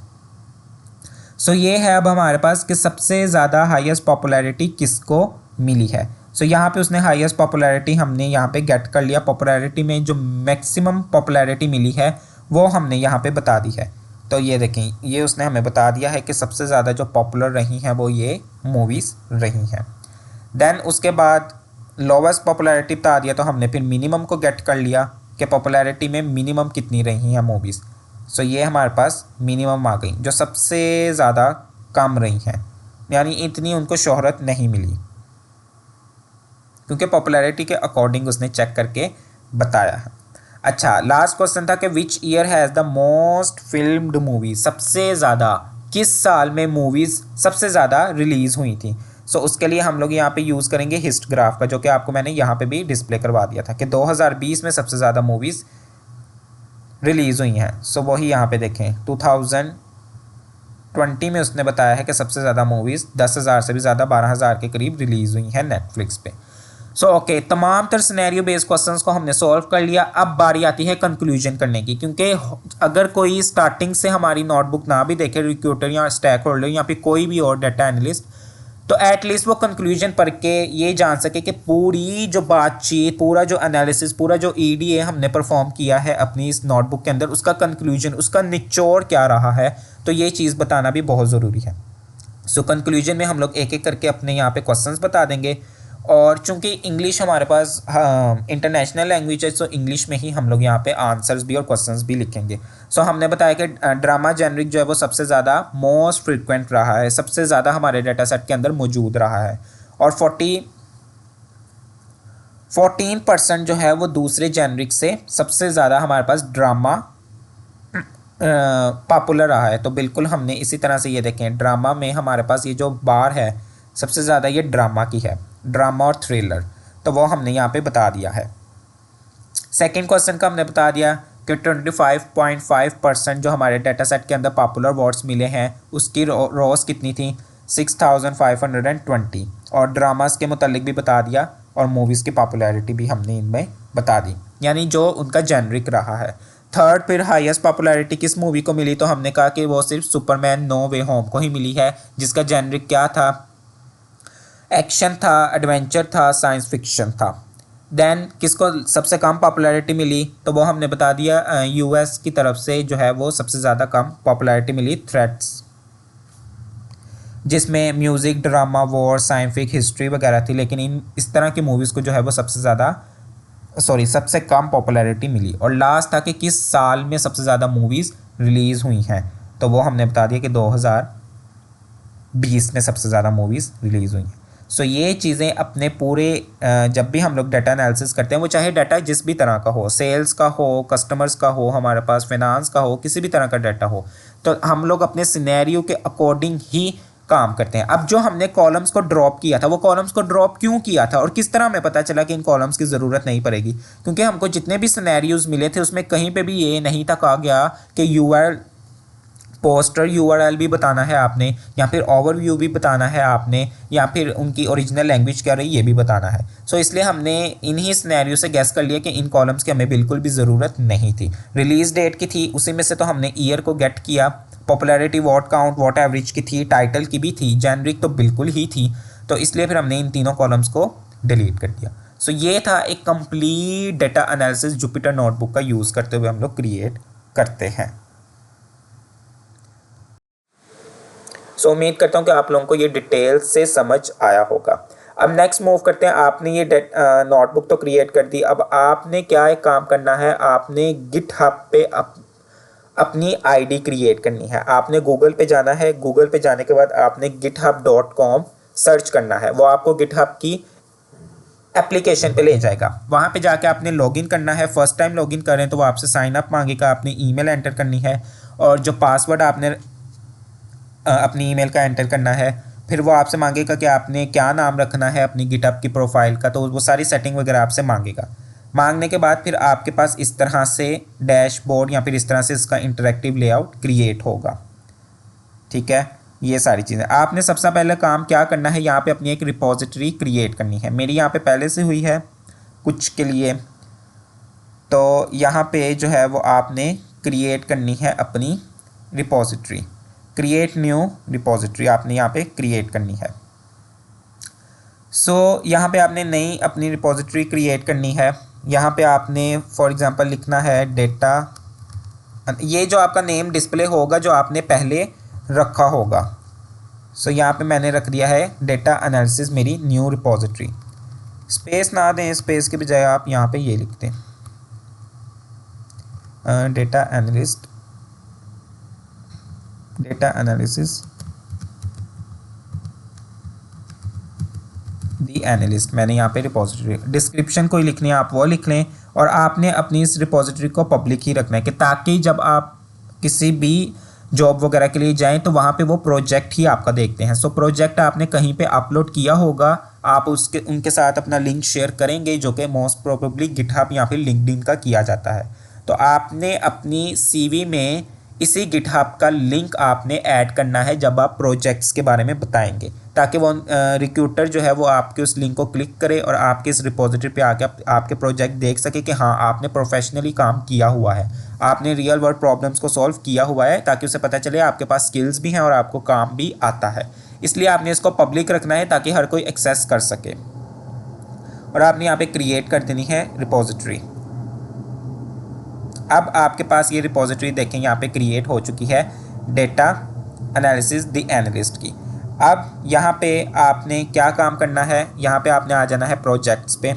सो ये है अब हमारे पास कि सबसे ज़्यादा हाईएस्ट पॉपुलैरिटी किसको मिली है। सो यहाँ पे उसने हाईएस्ट पॉपुलैरिटी हमने यहाँ पे गेट कर लिया। पॉपुलैरिटी में जो मैक्सिमम पॉपुलैरिटी मिली है वो हमने यहाँ पे बता दी है। तो ये देखें, ये उसने हमें बता दिया है कि सबसे ज़्यादा जो पॉपुलर रही हैं वो ये मूवीज़ रही हैं। देन उसके बाद लोवेस्ट पॉपुलैरिटी बता दिया, तो हमने फिर मिनिमम को गेट कर लिया कि पॉपुलैरिटी में मिनिमम कितनी रही हैं मूवीज़। सो ये हमारे पास मिनिमम आ गई, जो सबसे ज़्यादा कम रही हैं, यानी इतनी उनको शोहरत नहीं मिली, क्योंकि पॉपुलैरिटी के अकॉर्डिंग उसने चेक करके बताया है। अच्छा, लास्ट क्वेश्चन था कि which year has the most filmed movie, सबसे ज़्यादा किस साल में मूवीज़ सबसे ज़्यादा रिलीज़ हुई थी। सो उसके लिए हम लोग यहाँ पे यूज़ करेंगे हिस्टोग्राफ का, जो कि आपको मैंने यहाँ पे भी डिस्प्ले करवा दिया था कि 2020 में सबसे ज़्यादा मूवीज़ रिलीज़ हुई हैं। सो वही यहाँ पे देखें, 2020 में उसने बताया है कि सबसे ज़्यादा मूवीज़ 10,000 से भी ज़्यादा, 12,000 के करीब रिलीज़ हुई हैं नेटफ्लिक्स पे। सो ओके, तमाम तर सिनेरियो बेस्ड क्वेश्चंस को हमने सॉल्व कर लिया। अब बारी आती है कंक्लूजन करने की, क्योंकि अगर कोई स्टार्टिंग से हमारी नोटबुक ना भी देखे, रिक्रूटर या स्टैक होल्डर या फिर कोई भी और डाटा एनालिस्ट, तो एटलीस्ट वो कंक्लूजन पढ़ के ये जान सके कि पूरी जो बातचीत, पूरा जो एनालिसिस, पूरा जो ईडीए हमने परफॉर्म किया है अपनी इस नोटबुक के अंदर, उसका कंक्लूजन, उसका निचोड़ क्या रहा है, तो ये चीज़ बताना भी बहुत ज़रूरी है। सो कंक्लूजन में हम लोग एक एक करके अपने यहाँ पे क्वेश्चंस बता देंगे, और चूंकि इंग्लिश हमारे पास इंटरनेशनल लैंग्वेज है, सो इंग्लिश में ही हम लोग यहाँ पे आंसर्स भी और क्वेश्चंस भी लिखेंगे। सो हमने बताया कि ड्रामा जेनरिक जो है वो सबसे ज़्यादा मोस्ट फ्रिक्वेंट रहा है, सबसे ज़्यादा हमारे डाटा सेट के अंदर मौजूद रहा है, और 14% जो है वो दूसरे जेनरिक से सबसे ज़्यादा हमारे पास ड्रामा पॉपुलर रहा है। तो बिल्कुल हमने इसी तरह से ये देखें, ड्रामा में हमारे पास ये जो बार है सबसे ज़्यादा ये ड्रामा की है, ड्रामा और थ्रिलर, तो वो हमने यहाँ पे बता दिया है। सेकंड क्वेश्चन का हमने बता दिया कि 25.5% जो हमारे डाटा सेट के अंदर पॉपुलर वर्ड्स मिले हैं उसकी रोज कितनी थी, 6,520, और ड्रामास के मुतालिक भी बता दिया, और मूवीज़ की पॉपुलैरिटी भी हमने इनमें बता दी, यानी जो उनका जेनरिक रहा है। थर्ड, फिर हाईएस्ट पॉपुलैरिटी किस मूवी को मिली, तो हमने कहा कि वो सिर्फ सुपरमैन नो वे होम को ही मिली है, जिसका जेनरिक क्या था, एक्शन था, एडवेंचर था, साइंस फिक्शन था। देन किसको सबसे कम पॉपुलैरिटी मिली, तो वो हमने बता दिया यूएस की तरफ से जो है वो सबसे ज़्यादा कम पॉपुलैरिटी मिली, थ्रेड्स, जिसमें music, drama, war, scientific, history वगैरह थी, लेकिन इस तरह की मूवीज़ को जो है वो सबसे कम पॉपुलैरिटी मिली। और लास्ट था कि किस साल में सबसे ज़्यादा मूवीज़ रिलीज़ हुई हैं, तो वो हमने बता दिया कि 2020 में सबसे ज़्यादा मूवीज़ रिलीज़ हुई हैं। सो ये चीज़ें अपने पूरे जब भी हम लोग डाटा एनालिसिस करते हैं, वो चाहे डाटा जिस भी तरह का हो, सेल्स का हो, कस्टमर्स का हो, हमारे पास फाइनेंस का हो, किसी भी तरह का डाटा हो, तो हम लोग अपने सिनेरियो के अकॉर्डिंग ही काम करते हैं। अब जो हमने कॉलम्स को ड्रॉप किया था, वो कॉलम्स को ड्रॉप क्यों किया था और किस तरह हमें पता चला कि इन कॉलम्स की ज़रूरत नहीं पड़ेगी, क्योंकि हमको जितने भी सिनेरियोज मिले थे उसमें कहीं पे भी ये नहीं था कहा गया कि यूआरएल पोस्टर यूआरएल भी बताना है आपने, या फिर ओवरव्यू भी बताना है आपने, या फिर उनकी ओरिजिनल लैंग्वेज क्या रही ये भी बताना है। सो इसलिए हमने इन्हीं सिनेरियो से गैस कर लिया कि इन कॉलम्स की हमें बिल्कुल भी ज़रूरत नहीं थी। रिलीज़ डेट की थी, उसी में से तो हमने ईयर को गेट किया, popularity, what count, what average की थी, टाइटल की भी थी, जेनरिक तो बिल्कुल ही थी, तो इसलिए फिर हमने इन तीनों कॉलम्स को डिलीट कर दिया। सो ये था एक complete data analysis Jupyter notebook का यूज़ करते हुए हम लोग क्रिएट करते हैं। सो उम्मीद करता हूँ कि आप लोगों को ये डिटेल से समझ आया होगा। अब नेक्स्ट मूव करते हैं। आपने ये नोटबुक तो क्रिएट कर दी, अब आपने क्या एक काम करना है, आपने गिटहब पे अपनी आईडी क्रिएट करनी है। आपने गूगल पे जाना है, गूगल पे जाने के बाद आपने github.com सर्च करना है, वो आपको गिटहब की एप्लीकेशन पे ले जाएगा। वहाँ पे जाके आपने लॉगिन करना है। फर्स्ट टाइम लॉगिन करें तो वो आपसे साइन अप मांगेगा, आपने ईमेल एंटर करनी है, और जो पासवर्ड आपने अपनी ईमेल का एंटर करना है। फिर वो आपसे मांगेगा कि आपने क्या नाम रखना है अपनी गिटहब की प्रोफाइल का, तो वो सारी सेटिंग वगैरह आपसे मांगेगा। मांगने के बाद फिर आपके पास इस तरह से डैशबोर्ड या फिर इस तरह से इसका इंटरेक्टिव लेआउट क्रिएट होगा। ठीक है, ये सारी चीज़ें आपने सबसे पहले काम क्या करना है, यहाँ पे अपनी एक रिपोजिटरी क्रिएट करनी है। मेरी यहाँ पे पहले से हुई है कुछ के लिए, तो यहाँ पे जो है वो आपने क्रिएट करनी है अपनी रिपोजिटरी। क्रिएट न्यू रिपोजिटरी आपने यहाँ पे क्रिएट करनी है। सो यहाँ पे आपने नई अपनी रिपोजिटरी क्रिएट करनी है। यहाँ पे आपने फॉर एग्जांपल लिखना है डेटा, ये जो आपका नेम डिस्प्ले होगा जो आपने पहले रखा होगा। सो यहाँ पे मैंने रख दिया है डेटा एनालिसिस मेरी न्यू रिपोजिटरी। स्पेस ना दें, स्पेस के बजाय आप यहाँ पे ये लिख दें डेटा एनालिस्ट डेटा एनालिसिस दी एनालिस्ट, मैंने यहाँ पे रिपोजिटरी डिस्क्रिप्शन कोई लिखनी है आप वो लिख लें, और आपने अपनी इस रिपोजिटरी को पब्लिक ही रखना है कि ताकि जब आप किसी भी जॉब वगैरह के लिए जाएं तो वहाँ पे वो प्रोजेक्ट ही आपका देखते हैं। सो प्रोजेक्ट आपने कहीं पे अपलोड किया होगा, आप उसके उनके साथ अपना लिंक शेयर करेंगे, जो कि मोस्ट प्रोबेबली गिटहब या फिर लिंक्डइन का किया जाता है। तो आपने अपनी सीवी में इसी गिटहब का लिंक आपने ऐड करना है जब आप प्रोजेक्ट्स के बारे में बताएंगे, ताकि वो रिक्रूटर जो है वो आपके उस लिंक को क्लिक करे और आपके इस रिपोजिटरी पे आके आपके प्रोजेक्ट देख सके कि हाँ आपने प्रोफेशनली काम किया हुआ है, आपने रियल वर्ल्ड प्रॉब्लम्स को सॉल्व किया हुआ है, ताकि उसे पता चले आपके पास स्किल्स भी हैं और आपको काम भी आता है। इसलिए आपने इसको पब्लिक रखना है ताकि हर कोई एक्सेस कर सके। और आपने यहाँ पे क्रिएट कर देनी है रिपोजिटरी। अब आपके पास ये रिपोजिटरी देखें यहाँ पे क्रिएट हो चुकी है, डेटा एनालिसिस द एनालिस्ट की। अब यहाँ पे आपने क्या काम करना है, यहाँ पे आपने आ जाना है प्रोजेक्ट्स पे।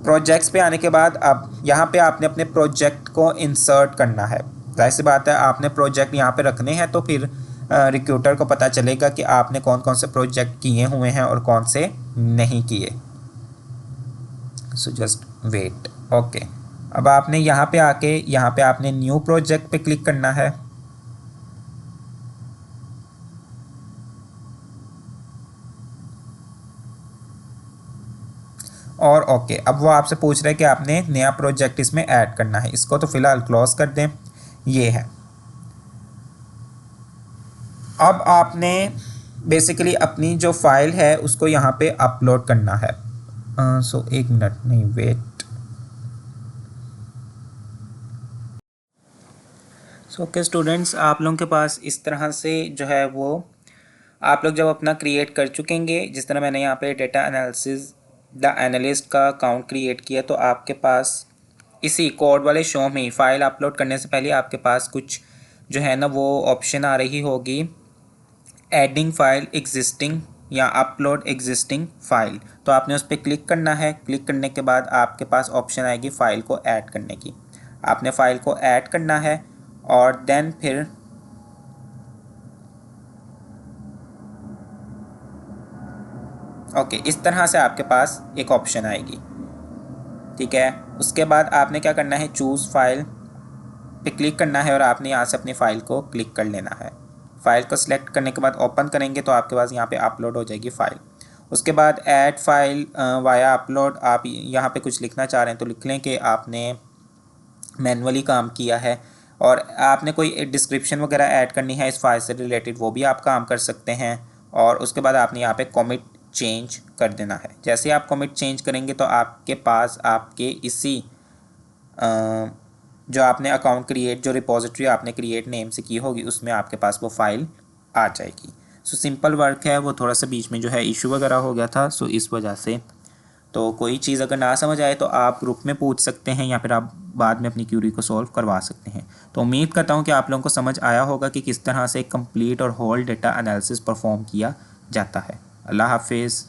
प्रोजेक्ट्स पे आने के बाद अब यहाँ पे आपने अपने प्रोजेक्ट को इंसर्ट करना है। जाहिर सी बात है आपने प्रोजेक्ट यहाँ पे रखने हैं, तो फिर रिक्रूटर को पता चलेगा कि आपने कौन कौन से प्रोजेक्ट किए हुए हैं और कौन से नहीं किए। So just wait. ओके, अब आपने यहाँ पे आके यहाँ पे आपने न्यू प्रोजेक्ट पे क्लिक करना है। और ओके, अब वो आपसे पूछ रहे हैं कि आपने नया प्रोजेक्ट इसमें ऐड करना है। इसको तो फिलहाल क्लोज कर दें, ये है। अब आपने बेसिकली अपनी जो फाइल है उसको यहाँ पे अपलोड करना है। सो एक मिनट, नहीं वेट। सो ओके स्टूडेंट्स, आप लोगों के पास इस तरह से जो है वो आप लोग जब अपना क्रिएट कर चुकेंगे, जिस तरह मैंने यहाँ पे डेटा एनालिसिस द एनालिस्ट का अकाउंट क्रिएट किया, तो आपके पास इसी कोड वाले शो में फ़ाइल अपलोड करने से पहले आपके पास कुछ जो है ना वो ऑप्शन आ रही होगी, एडिंग फाइल एग्जिस्टिंग या अपलोड एग्जिस्टिंग फाइल। तो आपने उस पर क्लिक करना है। क्लिक करने के बाद आपके पास ऑप्शन आएगी फ़ाइल को ऐड करने की। आपने फ़ाइल को ऐड करना है और देन फिर ओके इस तरह से आपके पास एक ऑप्शन आएगी, ठीक है। उसके बाद आपने क्या करना है, चूज़ फाइल पे क्लिक करना है और आपने यहाँ से अपनी फ़ाइल को क्लिक कर लेना है। फ़ाइल को सिलेक्ट करने के बाद ओपन करेंगे तो आपके पास यहाँ पे अपलोड हो जाएगी फ़ाइल। उसके बाद ऐड फाइल वाया अपलोड, आप यहाँ पे कुछ लिखना चाह रहे हैं तो लिख लें कि आपने मैनुअली काम किया है, और आपने कोई डिस्क्रिप्शन वगैरह ऐड करनी है इस फाइल से रिलेटेड, वो भी आप काम कर सकते हैं। और उसके बाद आपने यहाँ पे कमिट चेंज कर देना है। जैसे आप कमिट चेंज करेंगे तो आपके पास आपके इसी जो आपने अकाउंट क्रिएट, जो रिपोजिटरी आपने क्रिएट नेम से की होगी, उसमें आपके पास वो फाइल आ जाएगी। सो सिंपल वर्क है, वो थोड़ा सा बीच में जो है इशू वगैरह हो गया था, सो इस वजह से। तो कोई चीज़ अगर ना समझ आए तो आप ग्रुप में पूछ सकते हैं या फिर आप बाद में अपनी क्यूरी को सॉल्व करवा सकते हैं। तो उम्मीद करता हूँ कि आप लोगों को समझ आया होगा कि किस तरह से कंप्लीट और होल डेटा एनालिसिस परफॉर्म किया जाता है। अल्लाह हाफिज़।